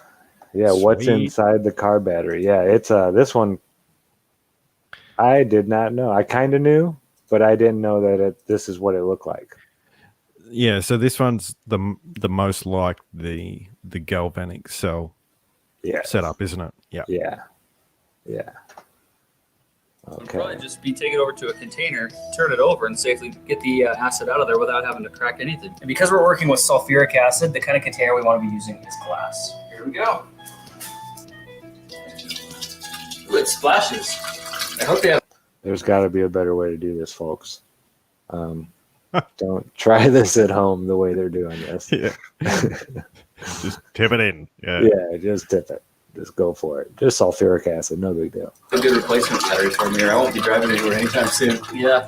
Yeah, Sweet. What's inside the car battery? Yeah, it's this one I did not know. I kind of knew, but I didn't know that this is what it looked like. Yeah, so this one's the most like the galvanic cell setup, isn't it? Yeah. Yeah. Yeah. It'll probably just be take it over to a container, turn it over, and safely get the acid out of there without having to crack anything. And because we're working with sulfuric acid, the kind of container we want to be using is glass. Here we go. Ooh, it splashes. I hope they have. There's got to be a better way to do this, folks. Don't try this at home the way they're doing this. Yeah. Just tip it in. Yeah. Yeah, just tip it. Just go for it. Just sulfuric acid, no big deal. A good replacement battery for me, or I won't be driving anywhere anytime soon. Yeah.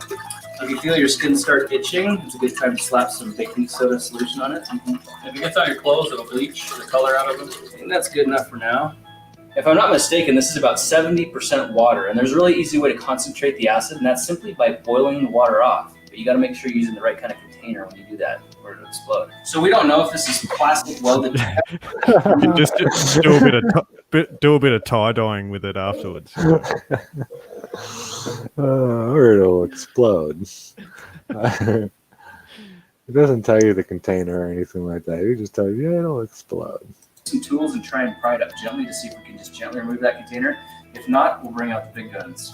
If you feel your skin start itching, it's a good time to slap some baking soda solution on it. Mm-hmm. If it gets on your clothes, it'll bleach the color out of them. I think that's good enough for now. If I'm not mistaken, this is about 70% water, and there's a really easy way to concentrate the acid, and that's simply by boiling the water off. But you got to make sure you're using the right kind of container when you do that, or it'll explode. So we don't know if this is plastic welded. just do a bit of tie dyeing with it afterwards. Or it'll explode. It doesn't tell you the container or anything like that. It just tells you it'll explode. some tools and try and pry it up gently to see if we can just gently remove that container. If not, we'll bring out the big guns.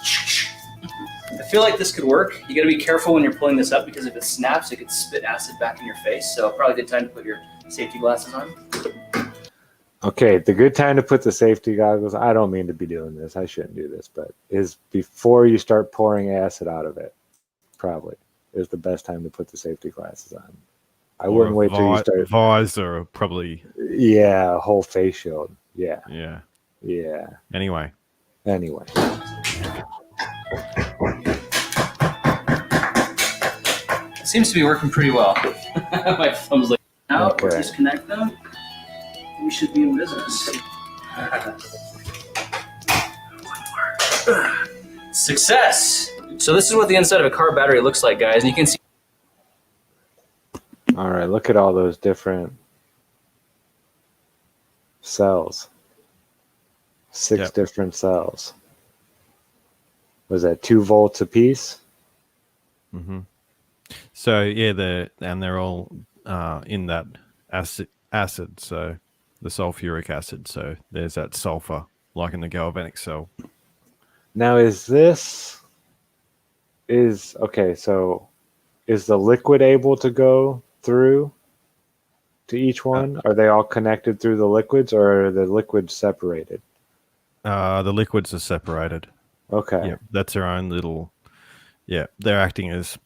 I feel like this could work. You got to be careful when you're pulling this up because if it snaps, it could spit acid back in your face. So probably a good time to put your safety glasses on. Okay, the good time to put the safety goggles, I don't mean to be doing this, I shouldn't do this, but is before you start pouring acid out of it, probably, is the best time to put the safety glasses on. I wouldn't wait till you start. Visor, probably. Yeah, whole face shield. Yeah. Yeah. Yeah. Anyway. It seems to be working pretty well. My thumb's like out. Okay. Disconnect them. We should be in business. Success! So this is what the inside of a car battery looks like, guys. And you can see. All right, look at all those different cells. 6 different cells. Was that 2 volts a piece? Mm-hmm. So yeah, they're all in that acid. So the sulfuric acid. So there's that sulfur, like in the galvanic cell. Now, okay, so is the liquid able to go through to each one? Are they all connected through the liquids, or are the liquids separated? The liquids are separated. Okay. Yeah, that's their own little. Yeah, they're acting as,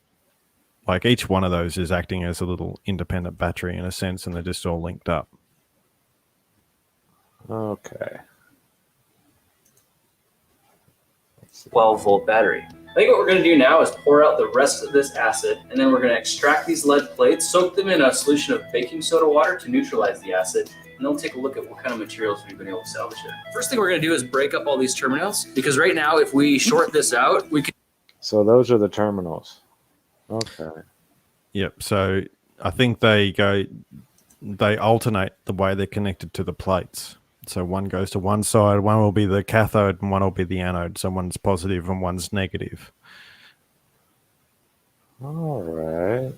like, each one of those is acting as a little independent battery in a sense, and they're just all linked up. Okay. 12-volt battery. I think what we're going to do now is pour out the rest of this acid, and then we're going to extract these lead plates, soak them in a solution of baking soda water to neutralize the acid, and then we'll take a look at what kind of materials we've been able to salvage here. First thing we're going to do is break up all these terminals, because right now, if we short this out, we can... So those are the terminals. Okay. Yep. So I think they alternate the way they're connected to the plates. So one goes to one side, one will be the cathode, and one will be the anode. So one's positive and one's negative. All right.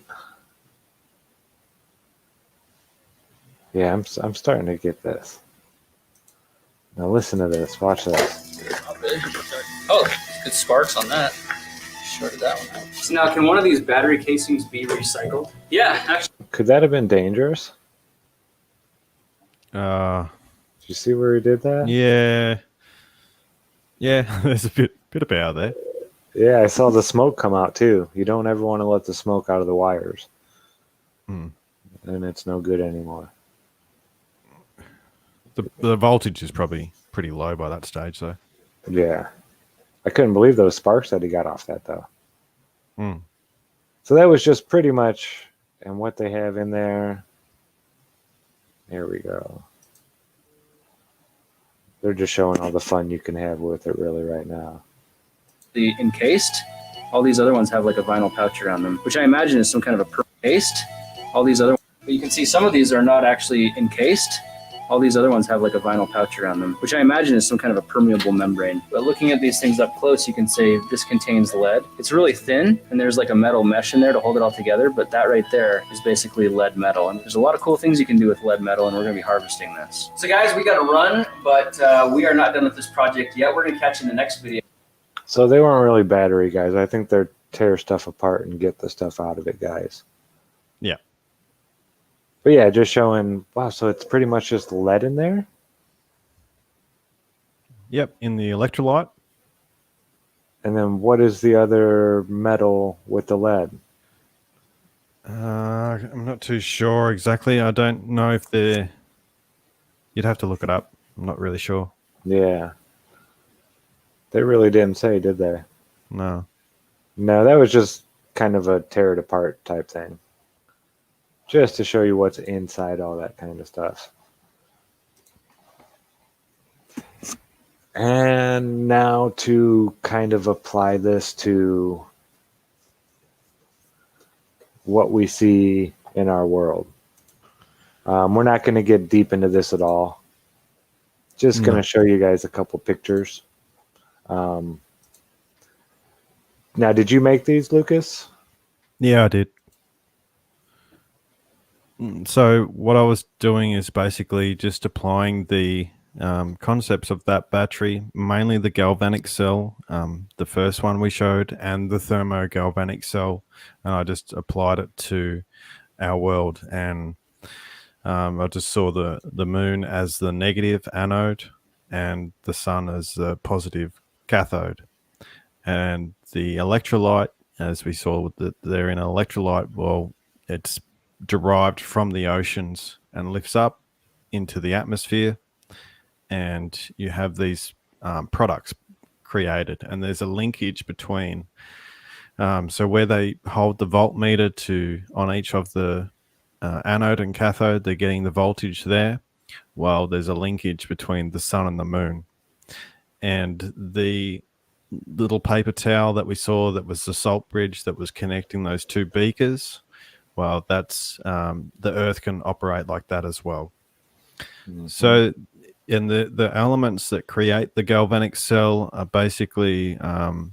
Yeah, I'm starting to get this. Now listen to this. Watch this. Oh, good sparks on that. Shorted that one out. So now, can one of these battery casings be recycled? Yeah, actually. Could that have been dangerous? Uh, Did you see where he did that? yeah. Yeah, there's a bit of power there. Yeah, I saw the smoke come out too. You don't ever want to let the smoke out of the wires. Hmm. And it's no good anymore. The voltage is probably pretty low by that stage, though. Yeah. I couldn't believe those sparks that he got off that, though. Hmm. So that was just pretty much, and what they have in there. Here we go. They're just showing all the fun you can have with it really right now. The encased, all these other ones have like a vinyl pouch around them, which I imagine is some kind of a paste. All these other, but you can see some of these are not actually encased. All these other ones have like a vinyl pouch around them, which I imagine is some kind of a permeable membrane. But looking at these things up close, you can say this contains lead. It's really thin, and there's like a metal mesh in there to hold it all together, but that right there is basically lead metal. And there's a lot of cool things you can do with lead metal, and we're gonna be harvesting this. So guys, we gotta run, but we are not done with this project yet. We're gonna catch you in the next video. So they weren't really battery guys. I think they're tear stuff apart and get the stuff out of it guys. Yeah. But yeah, just showing, wow, so it's pretty much just lead in there? Yep, in the electrolyte. And then what is the other metal with the lead? I'm not too sure exactly. I don't know if they're... You'd have to look it up. I'm not really sure. Yeah. They really didn't say, did they? No. No, that was just kind of a tear it apart type thing. Just to show you what's inside all that kind of stuff. And now to kind of apply this to what we see in our world. We're not going to get deep into this at all. Just going to show you guys a couple pictures. Now, did you make these, Lucas? Yeah, I did. So what I was doing is basically just applying the concepts of that battery, mainly the galvanic cell, the first one we showed, and the thermogalvanic cell, and I just applied it to our world. And I just saw the moon as the negative anode and the sun as the positive cathode. And the electrolyte, as we saw, that they're in an electrolyte, well, it's derived from the oceans and lifts up into the atmosphere, and you have these products created, and there's a linkage between so where they hold the voltmeter to on each of the anode and cathode, they're getting the voltage there. Well, there's a linkage between the sun and the moon, and the little paper towel that we saw that was the salt bridge that was connecting those two beakers. Well, that's the Earth can operate like that as well. Mm-hmm. So, in the elements that create the galvanic cell are basically, the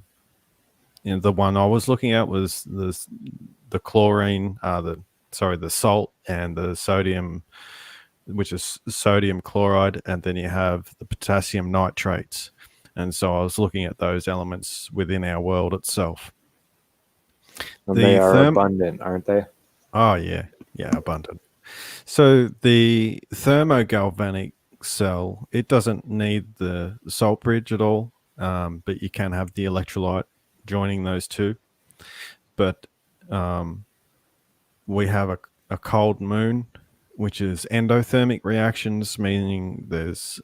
one I was looking at was the chlorine, the salt and the sodium, which is sodium chloride, and then you have the potassium nitrates. And so I was looking at those elements within our world itself. And they are abundant, aren't they? Oh, yeah. Yeah, abundant. So the thermogalvanic cell, it doesn't need the salt bridge at all, but you can have the electrolyte joining those two. But we have a cold moon, which is endothermic reactions, meaning there's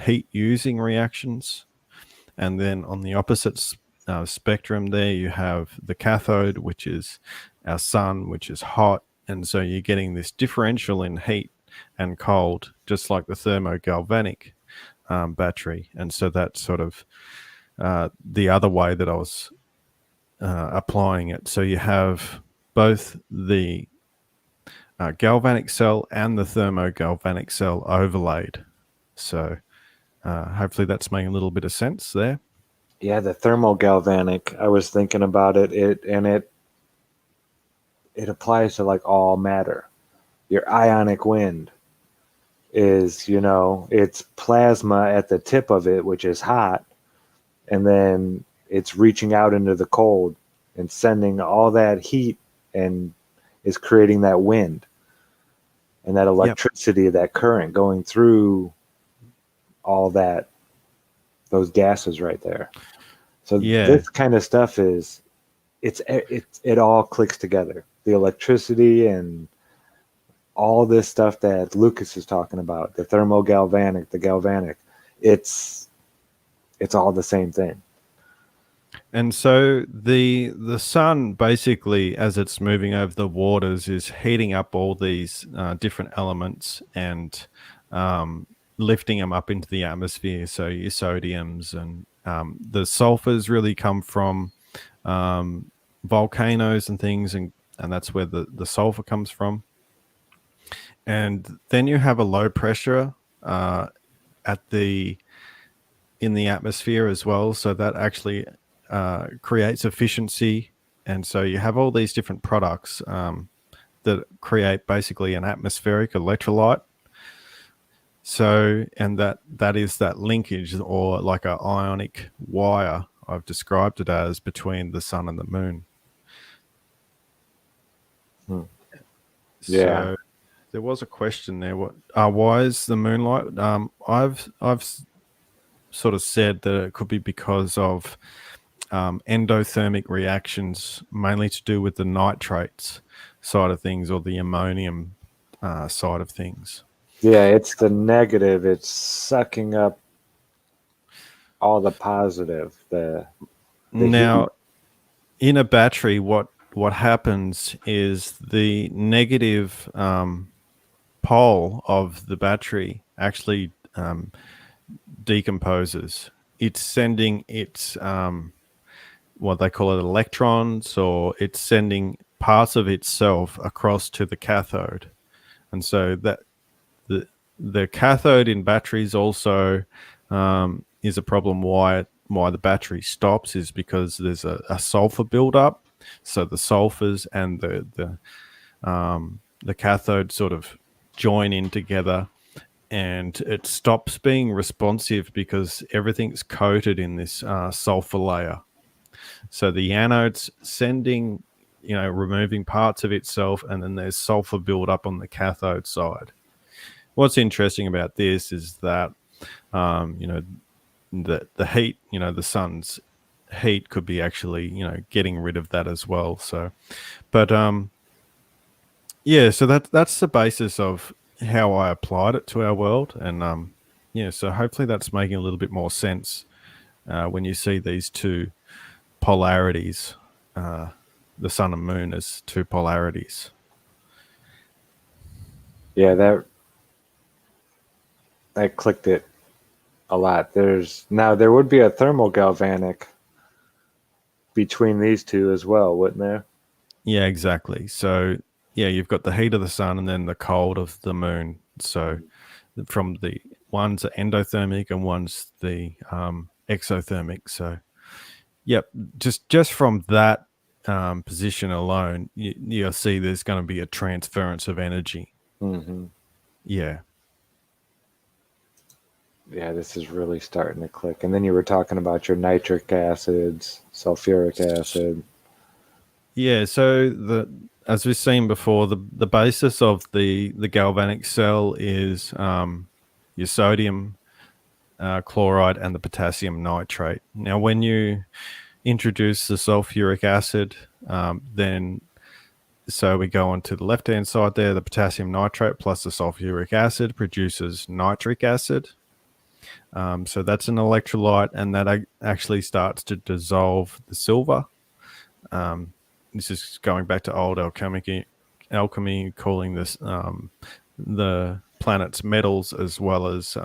heat-using reactions. And then on the opposite spectrum there, you have the cathode, which is our sun, which is hot. And so you're getting this differential in heat and cold, just like the thermogalvanic battery. And so that's sort of the other way that I was applying it. So you have both the galvanic cell and the thermogalvanic cell overlaid. So hopefully that's making a little bit of sense there. Yeah, the thermogalvanic, I was thinking about it, it applies to like all matter. Your ionic wind is, it's plasma at the tip of it, which is hot, and then it's reaching out into the cold and sending all that heat and is creating that wind and that electricity, that current going through all those gases right there. So this kind of stuff it all clicks together. The electricity and all this stuff that Lucas is talking about, the thermogalvanic, the galvanic, it's all the same thing. And so the sun basically, as it's moving over the waters, is heating up all these different elements and lifting them up into the atmosphere. So your sodiums and the sulfurs really come from volcanoes and things, and that's where the sulfur comes from. And then you have a low pressure in the atmosphere as well. So that actually creates efficiency. And so you have all these different products that create basically an atmospheric electrolyte. So, and that is that linkage, or like an ionic wire, I've described it as, between the sun and the moon. Yeah. So there was a question there. Why is the moonlight? I've sort of said that it could be because of endothermic reactions, mainly to do with the nitrates side of things, or the ammonium side of things. Yeah, it's the negative. It's sucking up all the positive. Now, in a battery, what happens is the negative pole of the battery actually decomposes. It's sending its what they call it electrons, or it's sending parts of itself across to the cathode. And so that the cathode in batteries also is a problem. Why the battery stops is because there's a sulfur buildup. So the sulfurs and the the cathode sort of join in together, and it stops being responsive because everything's coated in this sulfur layer. So the anode's sending, removing parts of itself, and then there's sulfur buildup on the cathode side. What's interesting about this is that, the heat, the sun's heat could be actually, getting rid of that as well. So, but so that's the basis of how I applied it to our world, and so hopefully that's making a little bit more sense when you see these two polarities, the sun and moon as two polarities. Yeah, that clicked it a lot. There would be a thermogalvanic between these two as well, wouldn't there? Yeah, exactly. So you've got the heat of the sun and then the cold of the moon. So from the one's endothermic and one's the exothermic. So just from that position alone, you'll see there's going to be a transference of energy. Mm-hmm. Yeah, this is really starting to click. And then you were talking about your nitric acids, sulfuric acid. Yeah, so as we've seen before, the basis of the galvanic cell is your sodium chloride and the potassium nitrate. Now, when you introduce the sulfuric acid, so we go on to the left-hand side there, the potassium nitrate plus the sulfuric acid produces nitric acid. So that's an electrolyte, and that actually starts to dissolve the silver. This is going back to old alchemy, calling this the planet's metals, as well as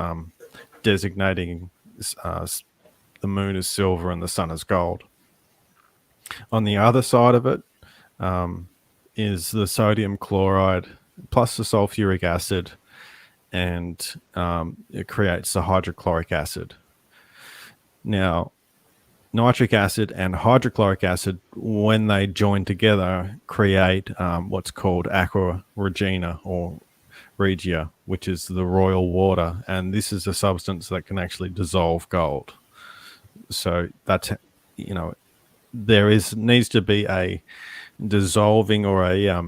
designating the moon as silver and the sun as gold. On the other side of it is the sodium chloride plus the sulfuric acid, and it creates the hydrochloric acid. Now, nitric acid and hydrochloric acid, when they join together, create what's called aqua regina or regia, which is the royal water, and this is a substance that can actually dissolve gold. So that's, there needs to be a dissolving or a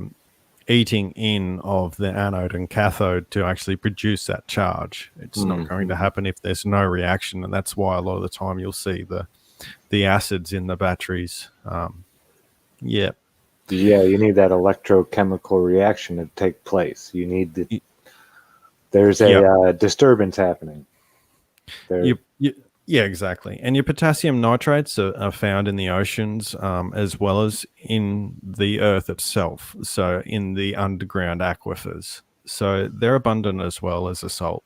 eating in of the anode and cathode to actually produce that charge. It's not going to happen if there's no reaction, and that's why a lot of the time you'll see the acids in the batteries. You need that electrochemical reaction to take place. You need there's a disturbance happening there. Yeah, exactly. And your potassium nitrates are found in the oceans as well as in the earth itself, so in the underground aquifers. So they're abundant as well as a salt.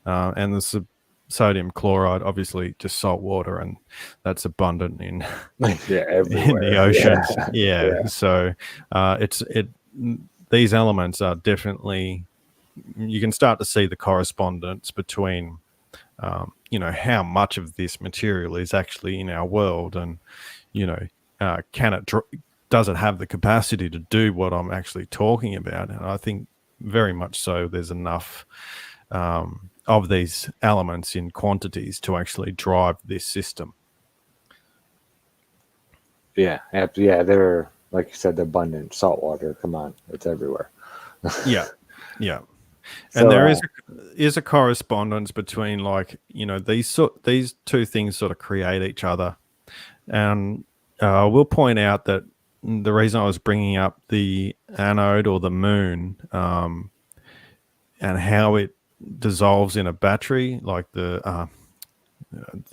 And the sodium chloride, obviously just salt water, and that's abundant in, in the oceans. Yeah. So these elements are definitely, you can start to see the correspondence between how much of this material is actually in our world, and does it have the capacity to do what I'm actually talking about? And I think very much so. There's enough of these elements in quantities to actually drive this system. They're, like you said, abundant. Salt water, come on, it's everywhere. Yeah. So, and there is a correspondence between, these two things sort of create each other. And we'll point out that the reason I was bringing up the anode or the moon and how it dissolves in a battery, like the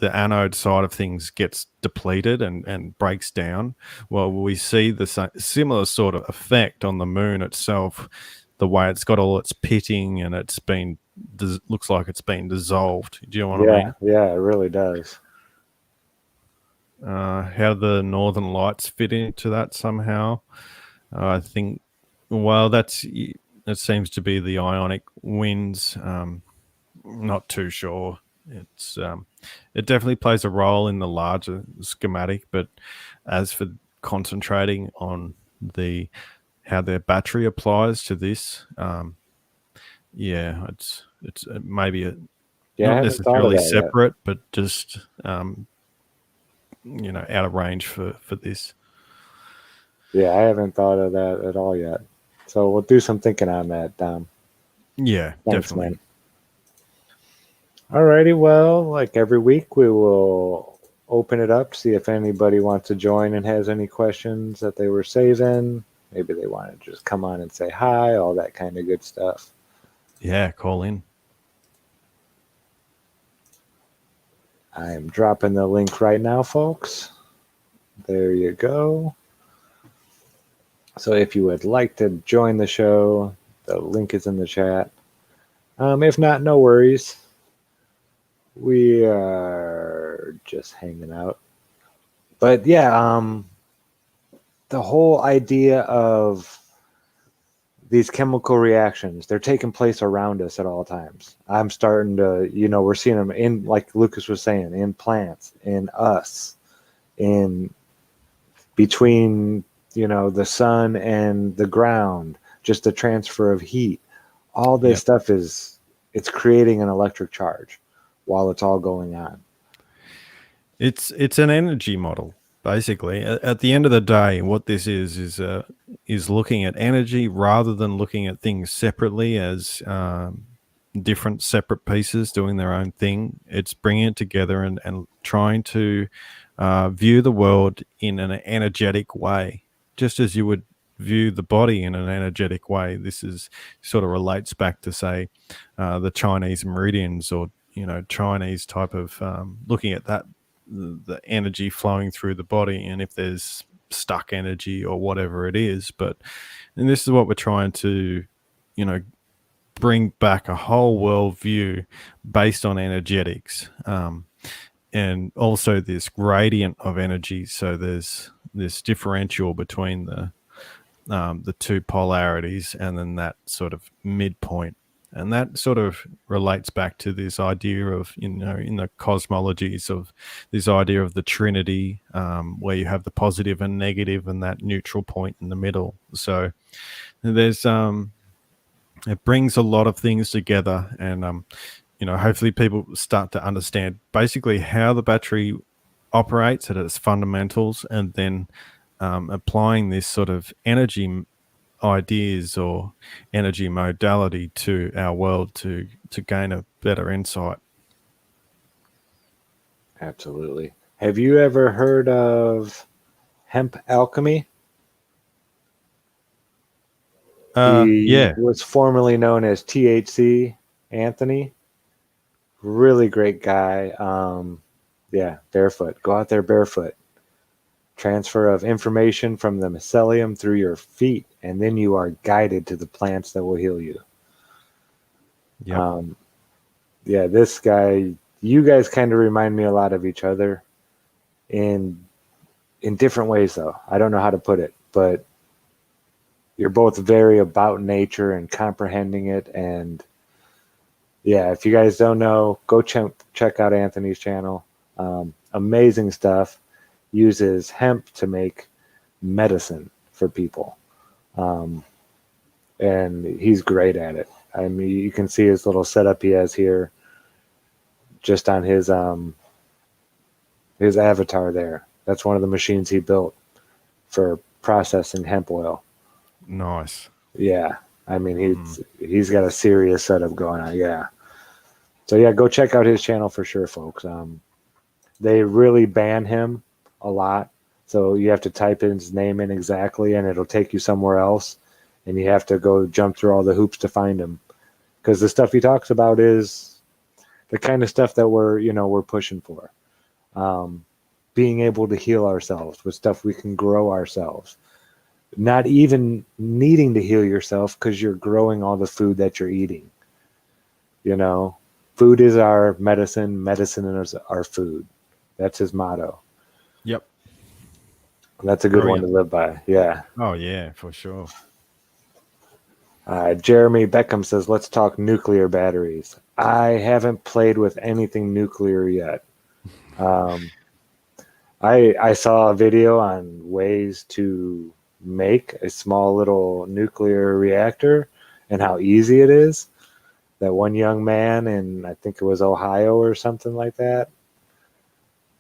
anode side of things gets depleted and breaks down. Well, we see the similar sort of effect on the moon itself, the way it's got all its pitting and it's been looks like it's been dissolved. Do you know what I mean? Yeah, it really does. How the northern lights fit into that somehow. I think, it seems to be the ionic winds. Not too sure. It definitely plays a role in the larger schematic, but as for concentrating on how their battery applies to this. Yeah, it's maybe I not haven't thought of necessarily that yet. separate, but just you know, out of range for this. Yeah, I haven't thought of that at all yet. So we'll do some thinking on that, Dom. Yeah, Thanks, definitely. man. Alrighty, well, like every week, we will open it up, see if anybody wants to join and has any questions that they were saving. Maybe they want to just come on and say hi, all that kind of good stuff. Yeah, call in. I am dropping the link right now, folks. There you go. So if you would like to join the show, the link is in the chat. If not, no worries. We are just hanging out. But yeah, the whole idea of these chemical reactions, they're taking place around us at all times. I'm starting to, we're seeing them in, like Lucas was saying, in plants, in us, in between, the sun and the ground, just the transfer of heat. All this stuff it's creating an electric charge while it's all going on. It's an energy model, basically. At the end of the day, what this is looking at energy rather than looking at things separately as different separate pieces doing their own thing. It's bringing it together and trying to view the world in an energetic way, just as you would view the body in an energetic way. This is sort of relates back to, say, the Chinese meridians, or Chinese type of looking at that, the energy flowing through the body, and if there's stuck energy or whatever it is. And this is what we're trying to bring back, a whole world view based on energetics, and also this gradient of energy. So there's this differential between the two polarities, and then that sort of midpoint. And that sort of relates back to this idea of, in the cosmologies of this idea of the Trinity, where you have the positive and negative and that neutral point in the middle. So there's it brings a lot of things together, and hopefully people start to understand basically how the battery operates at its fundamentals, and then applying this sort of energy ideas or energy modality to our world to gain a better insight. Absolutely. Have you ever heard of hemp alchemy? He was formerly known as THC Anthony. Really great guy. Barefoot. Go out there barefoot. Transfer of information from the mycelium through your feet, and then you are guided to the plants that will heal you. This guy, you guys kind of remind me a lot of each other in different ways, though. I don't know how to put it, but you're both very about nature and comprehending it. And if you guys don't know, go check out Anthony's channel. Amazing stuff. Uses hemp to make medicine for people, and he's great at it. I mean, you can see his little setup he has here just on his avatar there. That's one of the machines he built for processing hemp oil. Nice. Yeah, I mean, he's got a serious setup going on. Yeah, so go check out his channel for sure, folks. They really ban him a lot, so you have to type his name in exactly, and it'll take you somewhere else, and you have to go jump through all the hoops to find him, because the stuff he talks about is the kind of stuff that we're pushing for. Being able to heal ourselves with stuff we can grow ourselves, not even needing to heal yourself because you're growing all the food that you're eating. Food is our medicine, medicine is our food. That's his motto. Yep. That's a good one to live by. Yeah. Oh, yeah, for sure. Jeremy Beckham says, let's talk nuclear batteries. I haven't played with anything nuclear yet. I saw a video on ways to make a small little nuclear reactor and how easy it is. That one young man in, I think it was Ohio or something like that,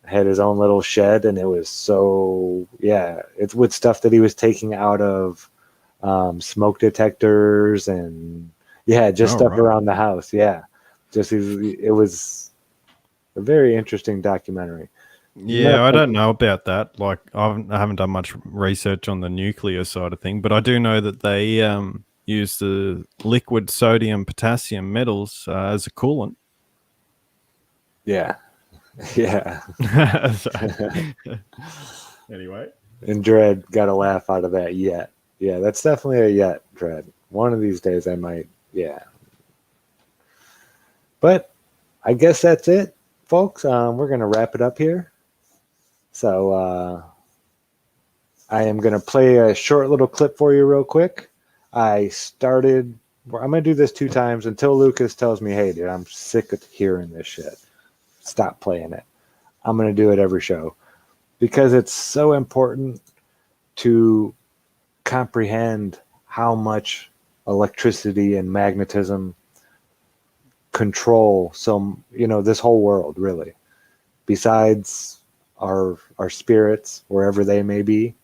had his own little shed, and it was so, yeah, it's with stuff that he was taking out of smoke detectors and, yeah, just stuff right. around the house. Yeah. It was a very interesting documentary. Yeah, I don't know about that. Like, I haven't done much research on the nuclear side of thing, but I do know that they use the liquid sodium potassium metals as a coolant. Yeah. Yeah. Anyway. And Dread got a laugh out of that yet. Yeah, that's definitely a yet, Dread. One of these days I might, yeah. But I guess that's it, folks. We're going to wrap it up here. So I am going to play a short little clip for you real quick. I'm going to do this 2 times until Lucas tells me, hey, dude, I'm sick of hearing this shit. Stop playing it. I'm going to do it every show because it's so important to comprehend how much electricity and magnetism control this whole world, really, besides our spirits, wherever they may be,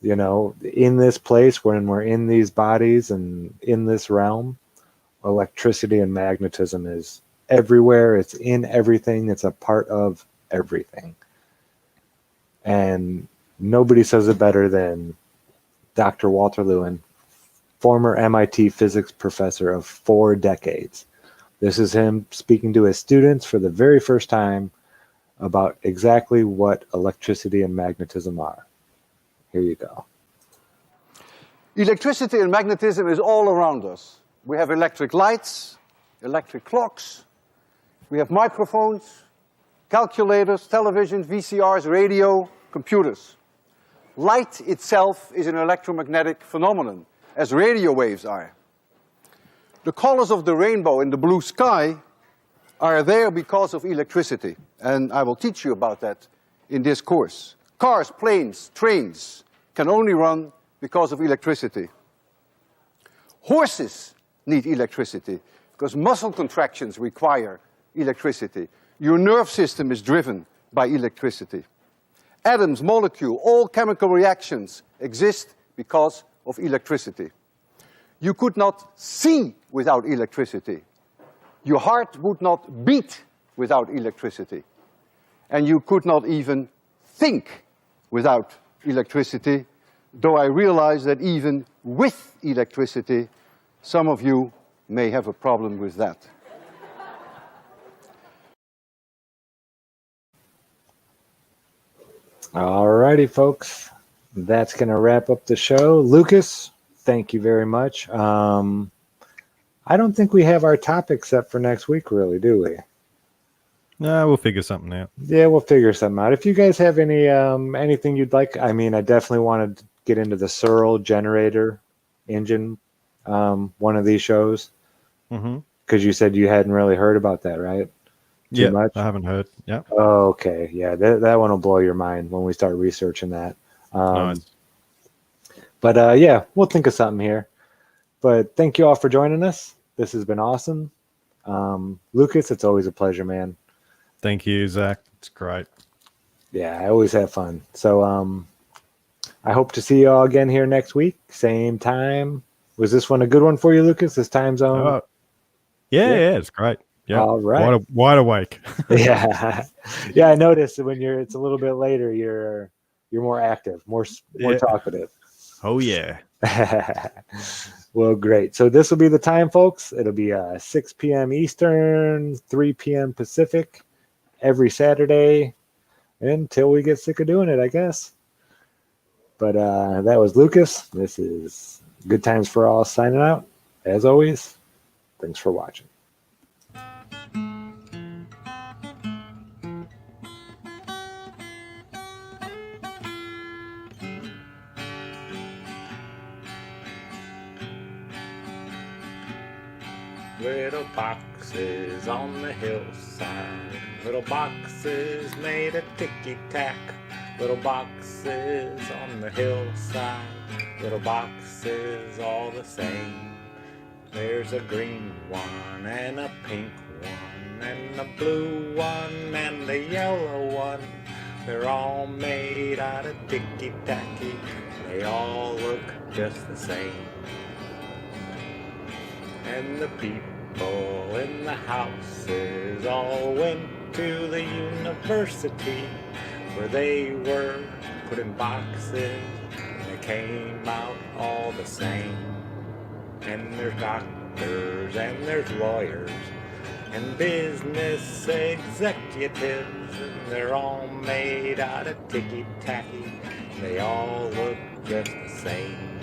in this place, when we're in these bodies and in this realm, electricity and magnetism is everywhere. It's in everything. It's a part of everything. And nobody says it better than Dr. Walter Lewin, former MIT physics professor of 4 decades. This is him speaking to his students for the very first time about exactly what electricity and magnetism are. Here you go. Electricity and magnetism is all around us. We have electric lights, electric clocks, we have microphones, calculators, televisions, VCRs, radio, computers. Light itself is an electromagnetic phenomenon, as radio waves are. The colors of the rainbow in the blue sky are there because of electricity, and I will teach you about that in this course. Cars, planes, trains can only run because of electricity. Horses need electricity because muscle contractions require electricity. Your nerve system is driven by electricity. Atoms, molecules, all chemical reactions exist because of electricity. You could not see without electricity. Your heart would not beat without electricity. And you could not even think without electricity, though I realize that even with electricity, some of you may have a problem with that. Alrighty, folks. That's going to wrap up the show. Lucas, thank you very much. I don't think we have our topic set for next week, really, do we? No, we'll figure something out. Yeah, we'll figure something out. If you guys have any anything you'd like, I mean, I definitely want to get into the Searle generator engine, one of these shows, because you said you hadn't really heard about that, right? Yeah, much? I haven't heard. Yeah. Oh, okay. Yeah, that one will blow your mind when we start researching that. Nice. But yeah, we'll think of something here. But thank you all for joining us. This has been awesome. Lucas, it's always a pleasure, man. Thank you, Zach. It's great. Yeah, I always have fun. So I hope to see you all again here next week. Same time. Was this one a good one for you, Lucas? This time zone? Yeah, it's great. Yeah. All right. Wide awake. Yeah. Yeah, I noticed that when it's a little bit later, you're more active, more talkative. Oh yeah. Well, great. So this will be the time, folks. It'll be 6 p.m. Eastern, 3 p.m. Pacific every Saturday until we get sick of doing it, I guess. But that was Lucas. This is Good Times for All signing out. As always, thanks for watching. Little boxes on the hillside, little boxes made of ticky-tack, Little boxes on the hillside, little boxes all the same. There's a green one and a pink one and a blue one and a yellow one. They're all made out of ticky-tacky. They all look just the same. And the people in the houses all went to the university, where they were put in boxes and they came out all the same. And there's doctors and there's lawyers and business executives, and they're all made out of ticky-tacky. They all look just the same.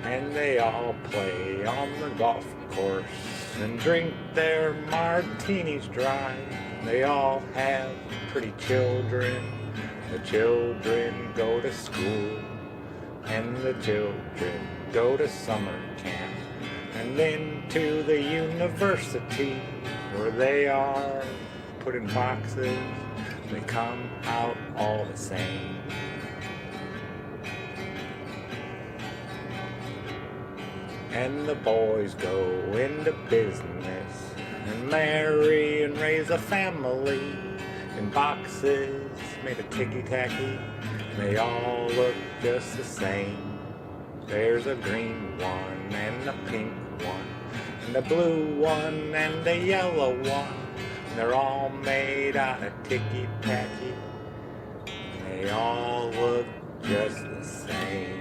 And they all play on the golf course and drink their martinis dry. They all have pretty children. The children go to school, and the children go to summer camp, and then to the university, where they are put in boxes. They come out all the same. And the boys go into business and marry and raise a family in boxes made of ticky-tacky. They all look just the same. There's a green one and a pink one and a blue one and a yellow one. They're all made out of ticky-tacky. They all look just the same.